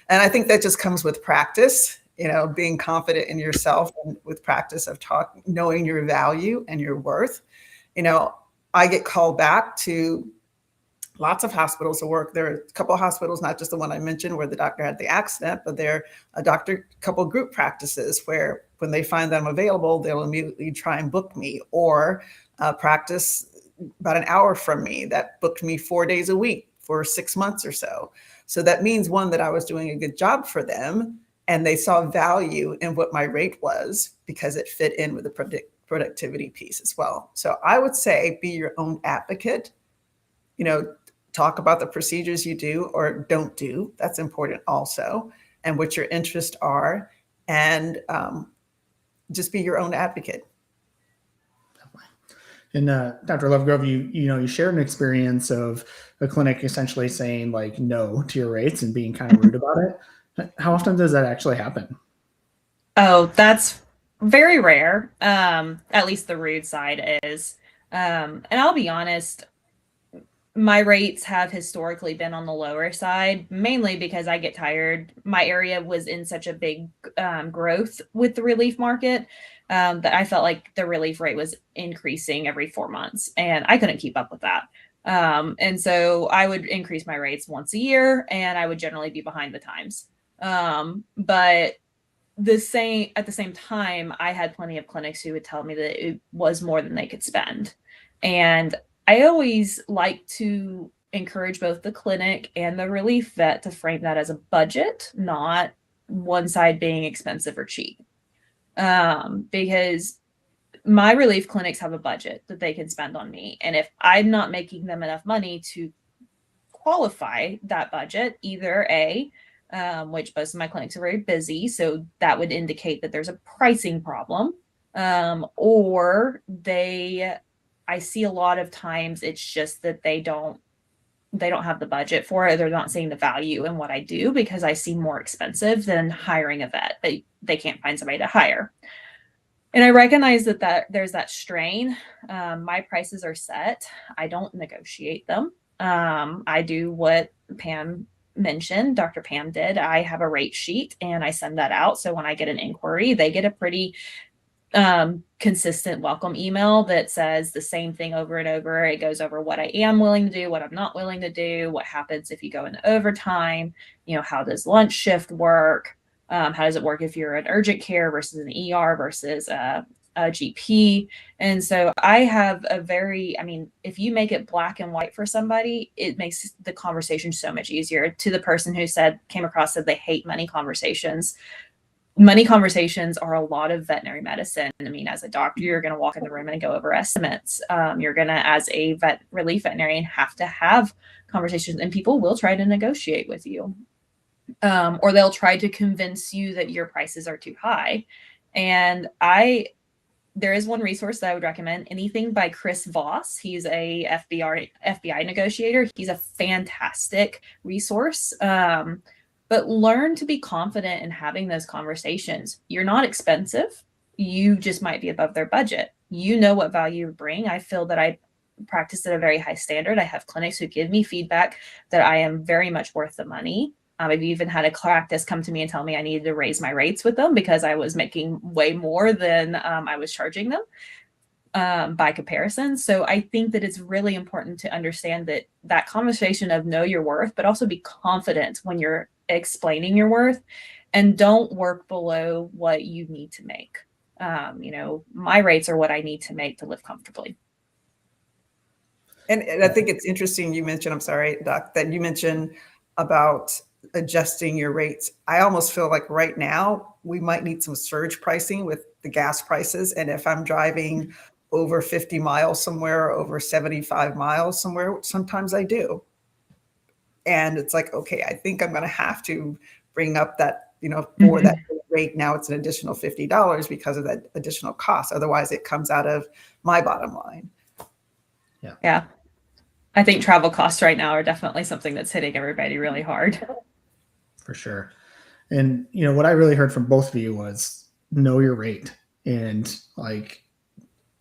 And I think that just comes with practice, being confident in yourself, and with practice of knowing your value and your worth. I get called back to lots of hospitals to work. There are a couple of hospitals, not just the one I mentioned where the doctor had the accident, but there are a couple of group practices where when they find that I'm available, they'll immediately try and book me, or practice about an hour from me that booked me 4 days a week for 6 months or so. So that means, one, that I was doing a good job for them, and they saw value in what my rate was because it fit in with the productivity piece as well. So I would say, be your own advocate. Talk about the procedures you do or don't do. That's important also, and what your interests are, and just be your own advocate. And Dr. Lovegrove, you shared an experience of a clinic essentially saying like no to your rates and being kind of rude about it. How often does that actually happen? Oh, that's very rare. At least the rude side is. And I'll be honest, my rates have historically been on the lower side, mainly because I get tired. My area was in such a big growth with the relief market that I felt like the relief rate was increasing every 4 months, and I couldn't keep up with that. And so I would increase my rates once a year, and I would generally be behind the times. But at the same time, I had plenty of clinics who would tell me that it was more than they could spend. And I always like to encourage both the clinic and the relief vet to frame that as a budget, not one side being expensive or cheap. Because my relief clinics have a budget that they can spend on me. And if I'm not making them enough money to qualify that budget, either which most of my clinics are very busy, so that would indicate that there's a pricing problem, or I see a lot of times it's just that they don't have the budget for it. They're not seeing the value in what I do because I seem more expensive than hiring a vet. They can't find somebody to hire. And I recognize that there's that strain. My prices are set. I don't negotiate them. I do what Pam mentioned, Dr. Pam did. I have a rate sheet and I send that out. So when I get an inquiry, they get a pretty consistent welcome email that says the same thing over and over. It goes over what I am willing to do, what I'm not willing to do, what happens if you go into overtime, how does lunch shift work? How does it work if you're an urgent care versus an ER versus a GP? And so I have if you make it black and white for somebody, it makes the conversation so much easier. To the person who came across they hate money conversations. Money conversations are a lot of veterinary medicine. I mean, as a doctor, you're going to walk in the room and go over estimates. You're going to, as a relief veterinarian, have to have conversations, and people will try to negotiate with you. Or they'll try to convince you that your prices are too high. And there is one resource that I would recommend, anything by Chris Voss. He's a FBI negotiator. He's a fantastic resource. But learn to be confident in having those conversations. You're not expensive. You just might be above their budget. You know what value you bring. I feel that I practice at a very high standard. I have clinics who give me feedback that I am very much worth the money. I've even had a practice come to me and tell me I needed to raise my rates with them because I was making way more than I was charging them by comparison. So I think that it's really important to understand that conversation of know your worth, but also be confident when you're explaining your worth, and don't work below what you need to make. My rates are what I need to make to live comfortably. And I think it's interesting you mentioned, I'm sorry, Doc, that you mentioned about adjusting your rates. I almost feel like right now we might need some surge pricing with the gas prices. And if I'm driving over 50 miles somewhere, over 75 miles somewhere, sometimes I do. And it's like, okay, I think I'm going to have to bring up that, for that rate. Now it's an additional $50 because of that additional cost. Otherwise it comes out of my bottom line. Yeah. I think travel costs right now are definitely something that's hitting everybody really hard. For sure. And, what I really heard from both of you was know your rate and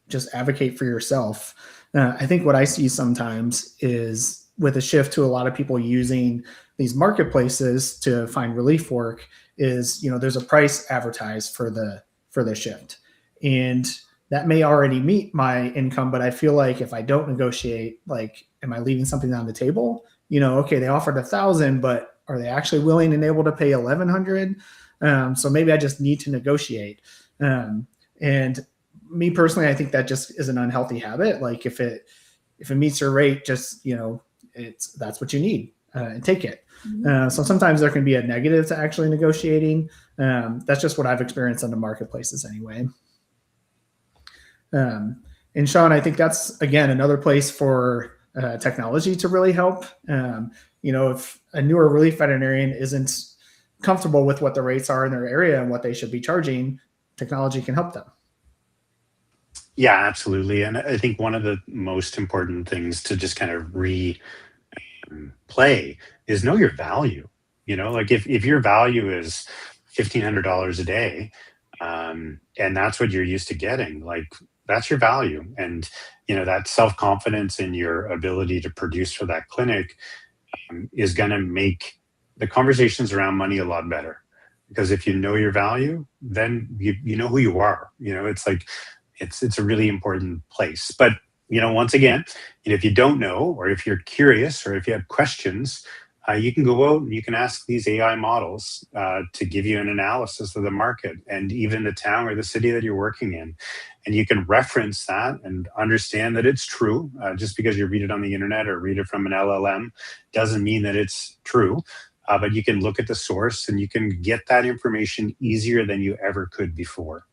just advocate for yourself. I think what I see sometimes is with a shift to a lot of people using these marketplaces to find relief work is, there's a price advertised for the shift. And that may already meet my income, but I feel like if I don't negotiate, am I leaving something on the table? Okay, they offered $1,000, but are they actually willing and able to pay $1,100? So maybe I just need to negotiate. And me personally, I think that just is an unhealthy habit. If it meets your rate, just, that's what you need, and take it. So sometimes there can be a negative to actually negotiating. That's just what I've experienced on the marketplaces anyway. And Shawn, I think that's, again, another place for technology to really help. If a newer relief veterinarian isn't comfortable with what the rates are in their area and what they should be charging, technology can help them. Yeah, absolutely. And I think one of the most important things to just kind of play is know your value. If your value is $1,500 a day, and that's what you're used to getting, that's your value. And, that self-confidence in your ability to produce for that clinic is going to make the conversations around money a lot better. Because if you know your value, then you know who you are. It's a really important place. But, once again, if you don't know, or if you're curious, or if you have questions, you can go out and you can ask these AI models to give you an analysis of the market and even the town or the city that you're working in. And you can reference that and understand that it's true. Just because you read it on the internet or read it from an LLM doesn't mean that it's true. but you can look at the source and you can get that information easier than you ever could before.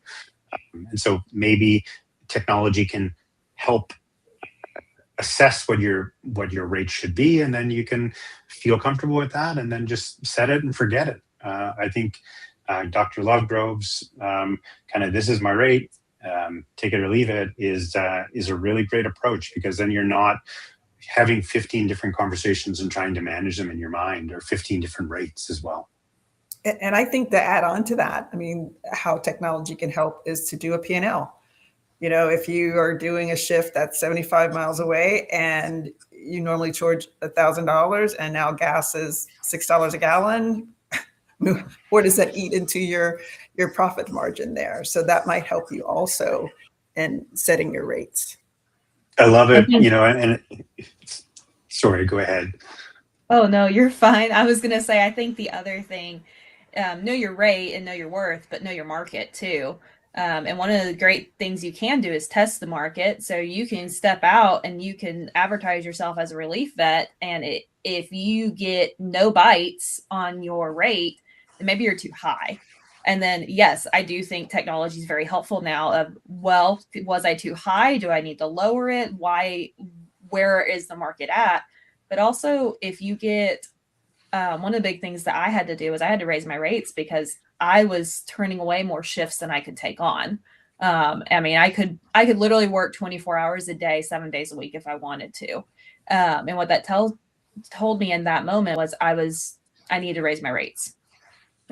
And so maybe technology can help assess what your rate should be, and then you can feel comfortable with that and then just set it and forget it. I think Dr. Lovegrove's kind of "this is my rate, take it or leave it" is a really great approach, because then you're not having 15 different conversations and trying to manage them in your mind, or 15 different rates as well. And I think to add on to that, I mean, how technology can help is to do a P&L. You know, if you are doing a shift that's 75 miles away and you normally charge $1,000 and now gas is $6 a gallon, where does that eat into your profit margin there? So that might help you also in setting your rates. I love it. You know, and sorry, go ahead. Oh, no, you're fine. I was going to say, I think the other thing, know your rate and know your worth, but know your market too. And one of the great things you can do is test the market. So you can step out and you can advertise yourself as a relief vet. And if you get no bites on your rate, then maybe you're too high. And then, yes, I do think technology is very helpful now of, well, was I too high? Do I need to lower it? Where is the market at? But also, if you get, one of the big things that I had to do was I had to raise my rates because I was turning away more shifts than I could take on. I mean, I could literally work 24 hours a day, 7 days a week if I wanted to. And what that told me in that moment was I need to raise my rates,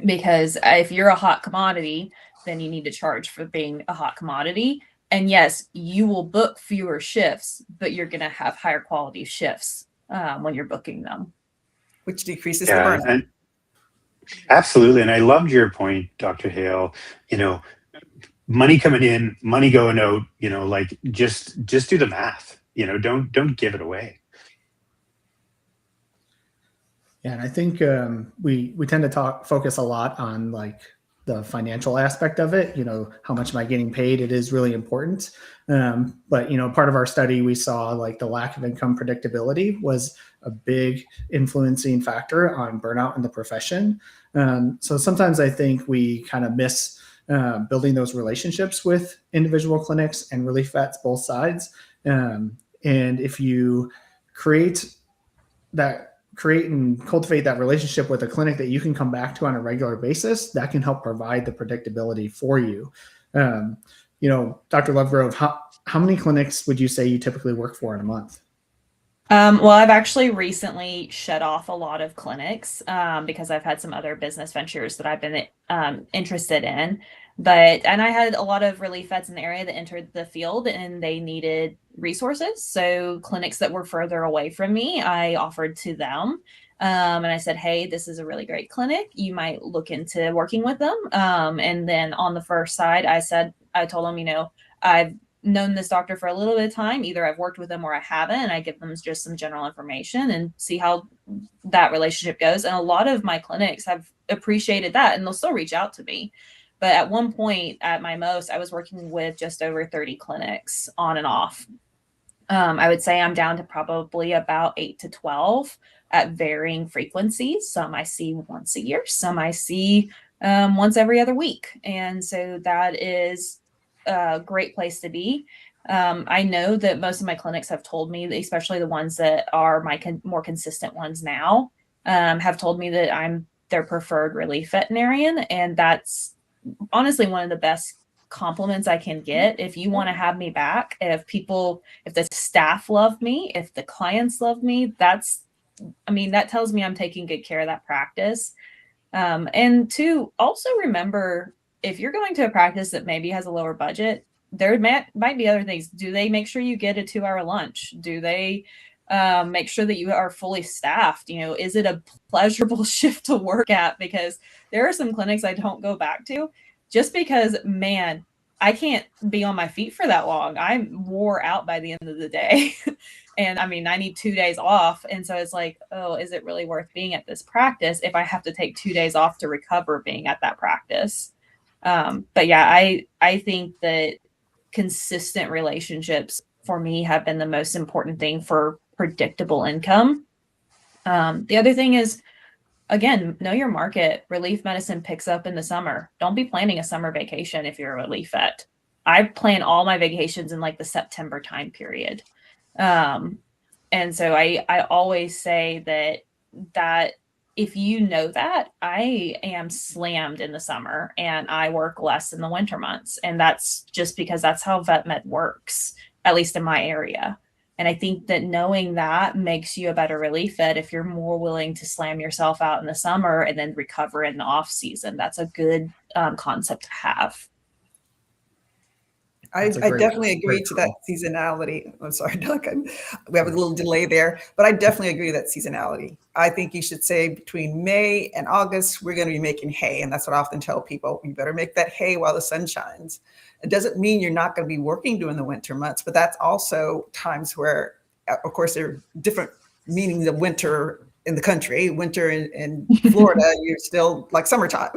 because if you're a hot commodity, then you need to charge for being a hot commodity. And yes, you will book fewer shifts, but you're going to have higher quality shifts when you're booking them. Which decreases the burnout. And absolutely. And I loved your point, Dr. Hale. You know, money coming in, money going out, you know, like just do the math, you know, don't give it away. Yeah, and I think we tend to focus a lot on like the financial aspect of it. You know, how much am I getting paid? It is really important. But you know, part of our study, we saw like the lack of income predictability was a big influencing factor on burnout in the profession. So sometimes I think we kind of miss building those relationships with individual clinics and relief vets, both sides. And if you create and cultivate that relationship with a clinic that you can come back to on a regular basis, that can help provide the predictability for you. You know, Dr. Lovegrove, how many clinics would you say you typically work for in a month? Well, I've actually recently shut off a lot of clinics because I've had some other business ventures that I've been interested in. And I had a lot of relief vets in the area that entered the field and they needed resources. So clinics that were further away from me, I offered to them. And I said, hey, this is a really great clinic. You might look into working with them. And then on the first side, I told them, you know, I've known this doctor for a little bit of time. Either I've worked with them or I haven't. And I give them just some general information and see how that relationship goes. And a lot of my clinics have appreciated that and they'll still reach out to me. But at one point at my most, I was working with just over 30 clinics on and off. I would say I'm down to probably about 8 to 12 at varying frequencies. Some I see once a year, some I see once every other week. And so that is a great place to be. I know that most of my clinics have told me, especially the ones that are my more consistent ones now, have told me that I'm their preferred relief veterinarian. And that's honestly one of the best compliments I can get. If you want to have me back, if the staff love me, if the clients love me, that tells me I'm taking good care of that practice. And to also remember, if you're going to a practice that maybe has a lower budget, there might be other things. Do they make sure you get a 2-hour lunch? Do they make sure that you are fully staffed? You know, is it a pleasurable shift to work at? Because there are some clinics I don't go back to just because, man, I can't be on my feet for that long. I'm wore out by the end of the day. And I mean, I need 2 days off. And so it's like, oh, is it really worth being at this practice if I have to take 2 days off to recover being at that practice? But yeah, I think that consistent relationships for me have been the most important thing for predictable income. The other thing is again, know your market. Relief medicine picks up in the summer. Don't be planning a summer vacation if you're a relief vet. I plan all my vacations in like the September time period. And so I always say that if you know that, I am slammed in the summer and I work less in the winter months. And that's just because that's how vet med works, at least in my area. And I think that knowing that makes you a better relief vet if you're more willing to slam yourself out in the summer and then recover in the off season. That's a good concept to have. I definitely agree to that seasonality. I'm sorry, Doug, we have a little delay there, but I definitely agree with that seasonality. I think you should say between May and August, we're going to be making hay. And that's what I often tell people. You better make that hay while the sun shines. It doesn't mean you're not going to be working during the winter months, but that's also times where, of course, there are different meanings of winter in the country. Winter in Florida, you're still like summertime.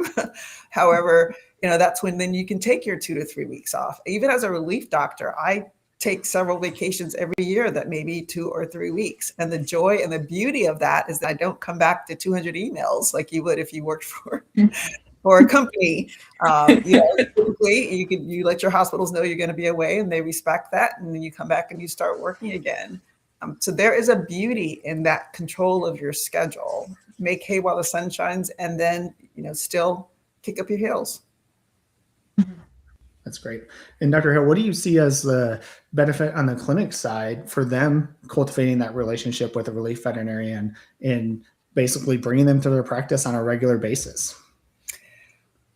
However, that's when then you can take your 2 to 3 weeks off. Even as a relief doctor, I take several vacations every year that may be 2 or 3 weeks. And the joy and the beauty of that is that I don't come back to 200 emails like you would if you worked for a company. Typically you let your hospitals know you're going to be away and they respect that. And then you come back and you start working again. So there is a beauty in that control of your schedule. Make hay while the sun shines and then, still kick up your heels. That's great. And Dr. Hale, what do you see as the benefit on the clinic side for them cultivating that relationship with a relief veterinarian and basically bringing them to their practice on a regular basis?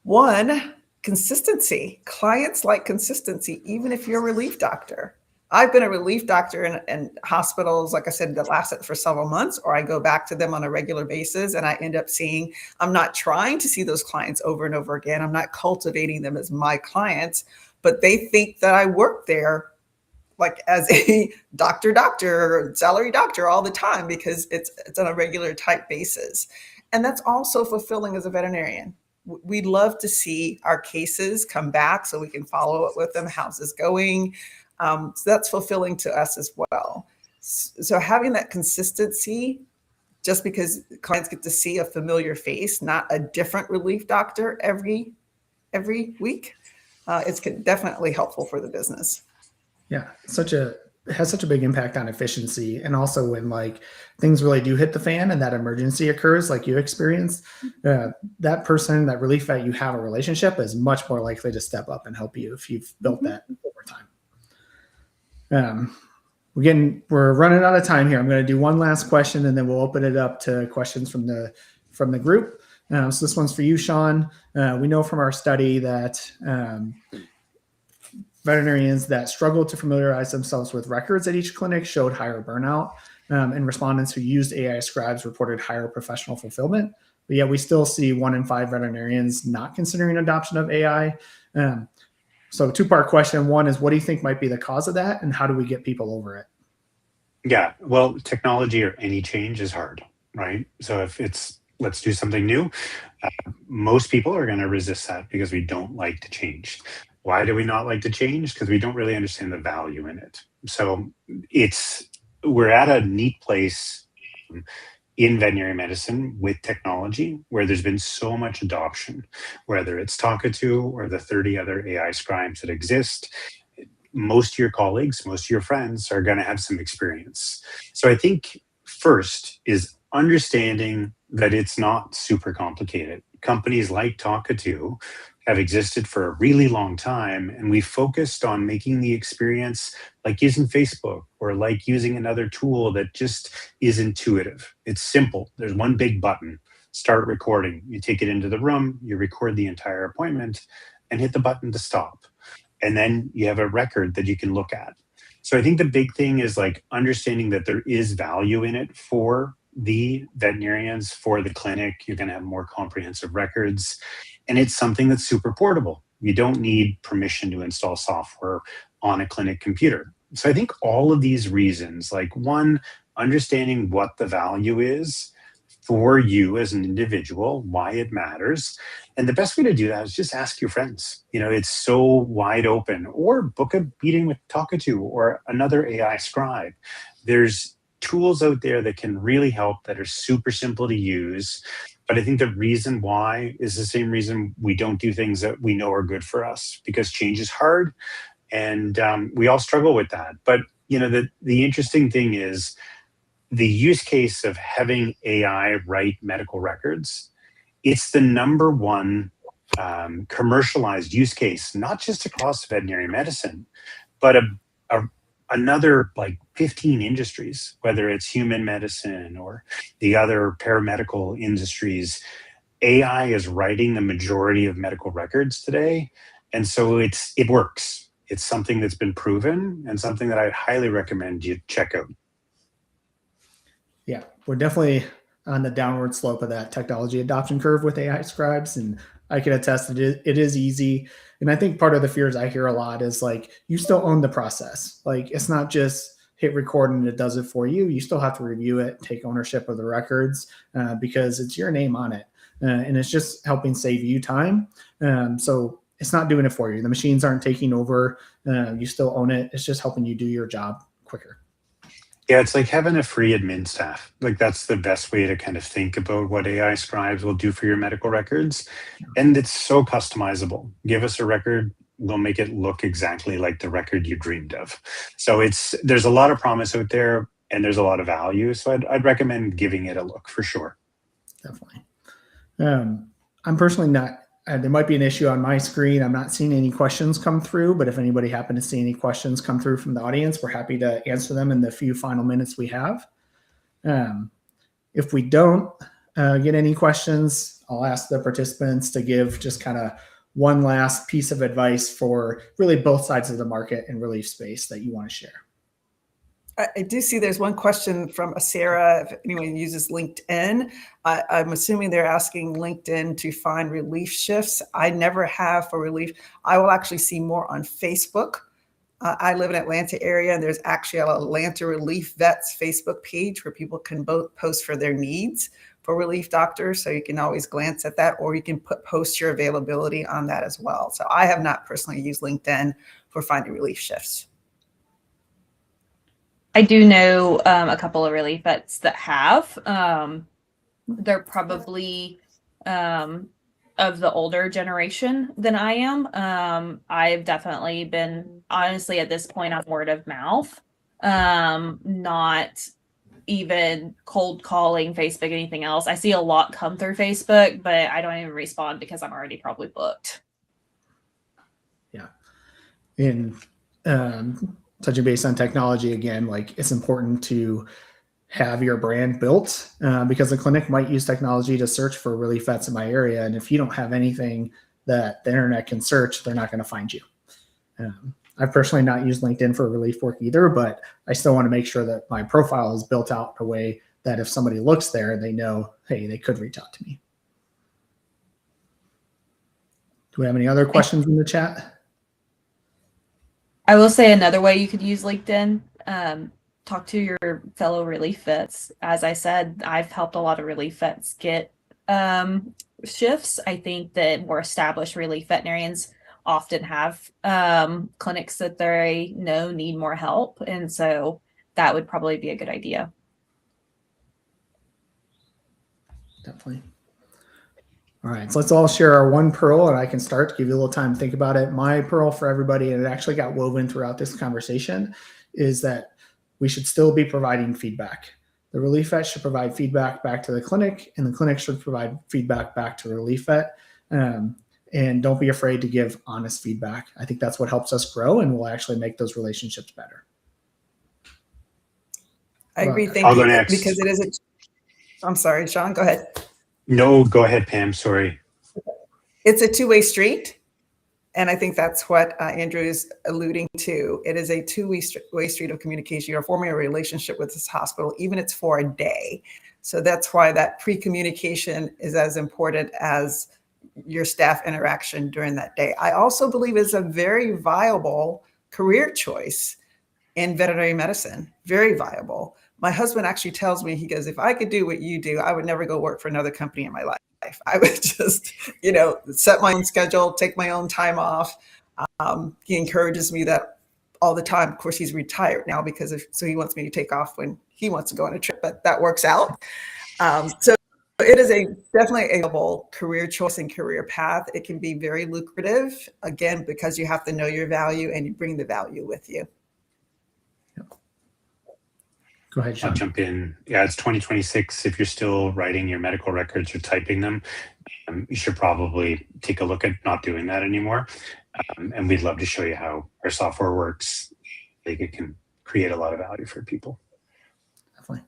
One, consistency. Clients like consistency, even if you're a relief doctor. I've been a relief doctor in hospitals, like I said, that lasted for several months, or I go back to them on a regular basis and I end up I'm not trying to see those clients over and over again. I'm not cultivating them as my clients, but they think that I work there like as a doctor, salary doctor all the time because it's on a regular type basis. And that's also fulfilling as a veterinarian. We'd love to see our cases come back so we can follow up with them. How's this going? So that's fulfilling to us as well. So having that consistency, just because clients get to see a familiar face, not a different relief doctor every week, it's definitely helpful for the business. Yeah, it has such a big impact on efficiency. And also when like things really do hit the fan and that emergency occurs, like you experienced, that person, that relief vet you have a relationship is much more likely to step up and help you if you've built that over time. We're running out of time here. I'm going to do one last question and then we'll open it up to questions from the group. So this one's for you, Shawn. We know from our study that veterinarians that struggled to familiarize themselves with records at each clinic showed higher burnout, and respondents who used AI scribes reported higher professional fulfillment. But yet we still see 1 in 5 veterinarians not considering adoption of AI. So 2-part question. One is, what do you think might be the cause of that? And how do we get people over it? Yeah, well, technology or any change is hard, right? So if it's, let's do something new, most people are going to resist that because we don't like to change. Why do we not like to change? Because we don't really understand the value in it. So we're at a neat place in veterinary medicine with technology where there's been so much adoption, whether it's Talkatoo or the 30 other AI scribes that exist. Most of your colleagues, most of your friends are going to have some experience. So I think first is understanding that it's not super complicated. Companies like Talkatoo have existed for a really long time, and we focused on making the experience like using Facebook or like using another tool that just is intuitive. It's simple. There's one big button, start recording. You take it into the room, you record the entire appointment and hit the button to stop. And then you have a record that you can look at. So I think the big thing is like understanding that there is value in it for the veterinarians, for the clinic. You're going to have more comprehensive records. And it's something that's super portable. You don't need permission to install software on a clinic computer. So I think all of these reasons, like one, understanding what the value is for you as an individual, why it matters. And the best way to do that is just ask your friends. It's so wide open, or book a meeting with Talkatoo or another AI scribe. There's tools out there that can really help that are super simple to use. But I think the reason why is the same reason we don't do things that we know are good for us, because change is hard, and we all struggle with that. But the interesting thing is the use case of having AI write medical records. It's the number one commercialized use case, not just across veterinary medicine, but another like 15 industries, whether it's human medicine or the other paramedical industries. AI is writing the majority of medical records today. And so it works. It's something that's been proven and something that I highly recommend you check out. Yeah, we're definitely on the downward slope of that technology adoption curve with AI scribes. And I can attest that it is easy. And I think part of the fears I hear a lot is like, you still own the process. Like, it's not just hit record and it does it for you. You still have to review it, take ownership of the records because it's your name on it. And it's just helping save you time. So it's not doing it for you. The machines aren't taking over. You still own it. It's just helping you do your job quicker. Yeah, it's like having a free admin staff. Like, that's the best way to kind of think about what AI scribes will do for your medical records. And it's so customizable. Give us a record, we'll make it look exactly like the record you dreamed of. So there's a lot of promise out there, and there's a lot of value. So I'd recommend giving it a look for sure. Definitely. I'm personally not, there might be an issue on my screen. I'm not seeing any questions come through, but if anybody happen to see any questions come through from the audience, we're happy to answer them in the few final minutes we have. If we don't get any questions, I'll ask the participants to give just kind of one last piece of advice for really both sides of the market and relief space that you want to share. I do see there's one question from Sarah, if anyone uses LinkedIn. I'm assuming they're asking LinkedIn to find relief shifts. I never have for relief. I will actually see more on Facebook. I live in Atlanta area, and there's actually an Atlanta Relief Vets Facebook page where people can both post for their needs for relief doctors. So you can always glance at that, or you can post your availability on that as well. So I have not personally used LinkedIn for finding relief shifts. I do know a couple of relief vets that have. They're probably of the older generation than I am. I've definitely been, honestly, at this point on word of mouth, not even cold calling Facebook, anything else. I see a lot come through Facebook, but I don't even respond because I'm already probably booked. Yeah. And touching base on technology again, like, it's important to have your brand built because the clinic might use technology to search for relief vets in my area. And if you don't have anything that the internet can search, they're not going to find you. I've personally not used LinkedIn for relief work either, but I still want to make sure that my profile is built out in a way that if somebody looks there, they know, hey, they could reach out to me. Do we have any other questions in the chat? I will say another way you could use LinkedIn, talk to your fellow relief vets. As I said, I've helped a lot of relief vets get shifts. I think that more established relief veterinarians often have clinics that they know need more help. And so that would probably be a good idea. Definitely. All right, so let's all share our one pearl, and I can start to give you a little time to think about it. My pearl for everybody, and it actually got woven throughout this conversation, is that we should still be providing feedback. The relief vet should provide feedback back to the clinic, and the clinic should provide feedback back to the relief vet. And don't be afraid to give honest feedback. I think that's what helps us grow and will actually make those relationships better. I agree. Thank I'll you. go next. Because it is I'm sorry, Shawn, go ahead. No, go ahead, Pam. Sorry. It's a two-way street. And I think that's what Andrew is alluding to. It is a two-way street of communication. You're forming a relationship with this hospital, even if it's for a day. So that's why that pre-communication is as important as your staff interaction during that day. I also believe it's a very viable career choice in veterinary medicine, very viable. My husband actually tells me, he goes, if I could do what you do, I would never go work for another company in my life. I would just, set my own schedule, take my own time off. He encourages me that all the time. Of course, he's retired now so he wants me to take off when he wants to go on a trip, but that works out. So It is definitely a viable career choice and career path. It can be very lucrative, again, because you have to know your value and you bring the value with you. Go ahead, Shawn. I'll jump in. Yeah, it's 2026. If you're still writing your medical records or typing them, you should probably take a look at not doing that anymore. And we'd love to show you how our software works. I think it can create a lot of value for people. Definitely.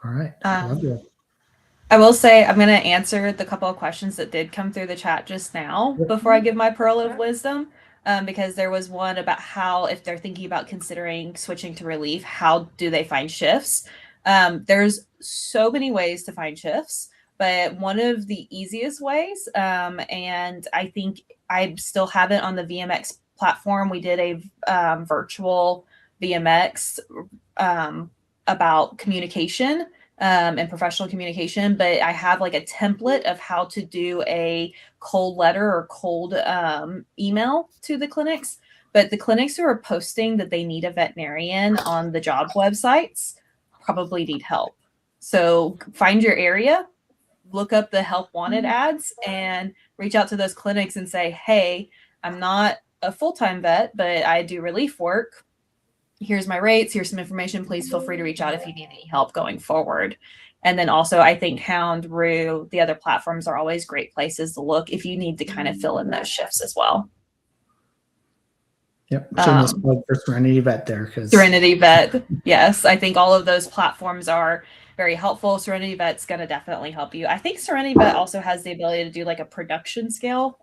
All right. I will say I'm going to answer the couple of questions that did come through the chat just now before I give my pearl of wisdom, because there was one about how, if they're thinking about considering switching to Relief, how do they find shifts? There's so many ways to find shifts, but one of the easiest ways, and I think I still have it on the VMX platform. We did a virtual VMX about communication and professional communication, but I have like a template of how to do a cold letter or cold email to the clinics. But the clinics who are posting that they need a veterinarian on the job websites probably need help. So find your area, look up the help wanted ads, and reach out to those clinics and say, hey, I'm not a full-time vet, but I do relief work. Here's my rates. Here's some information. Please feel free to reach out if you need any help going forward. And then also, I think Hound, Rue, the other platforms are always great places to look if you need to kind of fill in those shifts as well. Yep. Shameless plug for Serenity Vet there. Serenity Vet. Yes. I think all of those platforms are very helpful. Serenity Vet's going to definitely help you. I think Serenity Vet also has the ability to do like a production scale.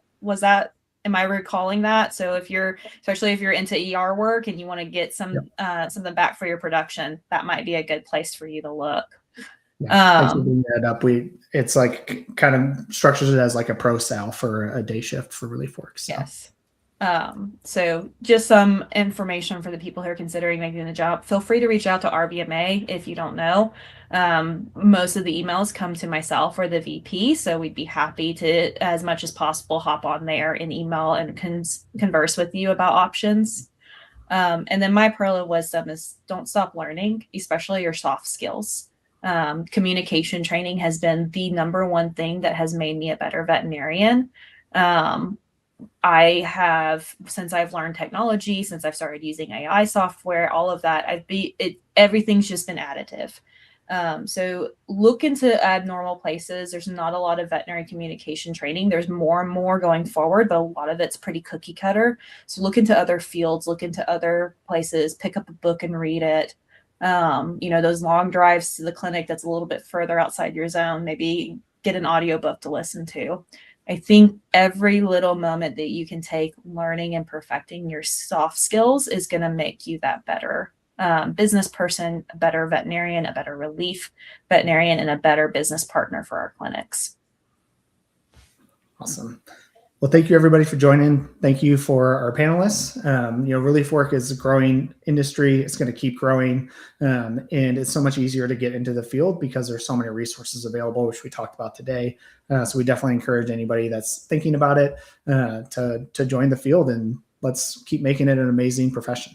Am I recalling that? So especially if you're into ER work and you want to get something back for your production, that might be a good place for you to look. Yeah, thanks for bringing that up. It's like kind of structures it as like a pro sal for a day shift for relief work. So. Yes. So just some information for the people who are considering making the job. Feel free to reach out to RVMA if you don't know. Most of the emails come to myself or the VP, so we'd be happy to, as much as possible, hop on there and email and converse with you about options. And then my pearl of wisdom is don't stop learning, especially your soft skills. Communication training has been the number one thing that has made me a better veterinarian. I have, since I've learned technology, since I've started using AI software, all of that, everything's just been additive. So look into abnormal places. There's not a lot of veterinary communication training. There's more and more going forward, but a lot of it's pretty cookie cutter. So look into other fields, look into other places, pick up a book and read it. Those long drives to the clinic that's a little bit further outside your zone, maybe get an audiobook to listen to. I think every little moment that you can take learning and perfecting your soft skills is going to make you that better business person, a better veterinarian, a better relief veterinarian, and a better business partner for our clinics. Awesome. Well, thank you everybody for joining. Thank you for our panelists. Relief work is a growing industry. It's going to keep growing. And it's so much easier to get into the field because there's so many resources available, which we talked about today. So we definitely encourage anybody that's thinking about it to join the field, and let's keep making it an amazing profession.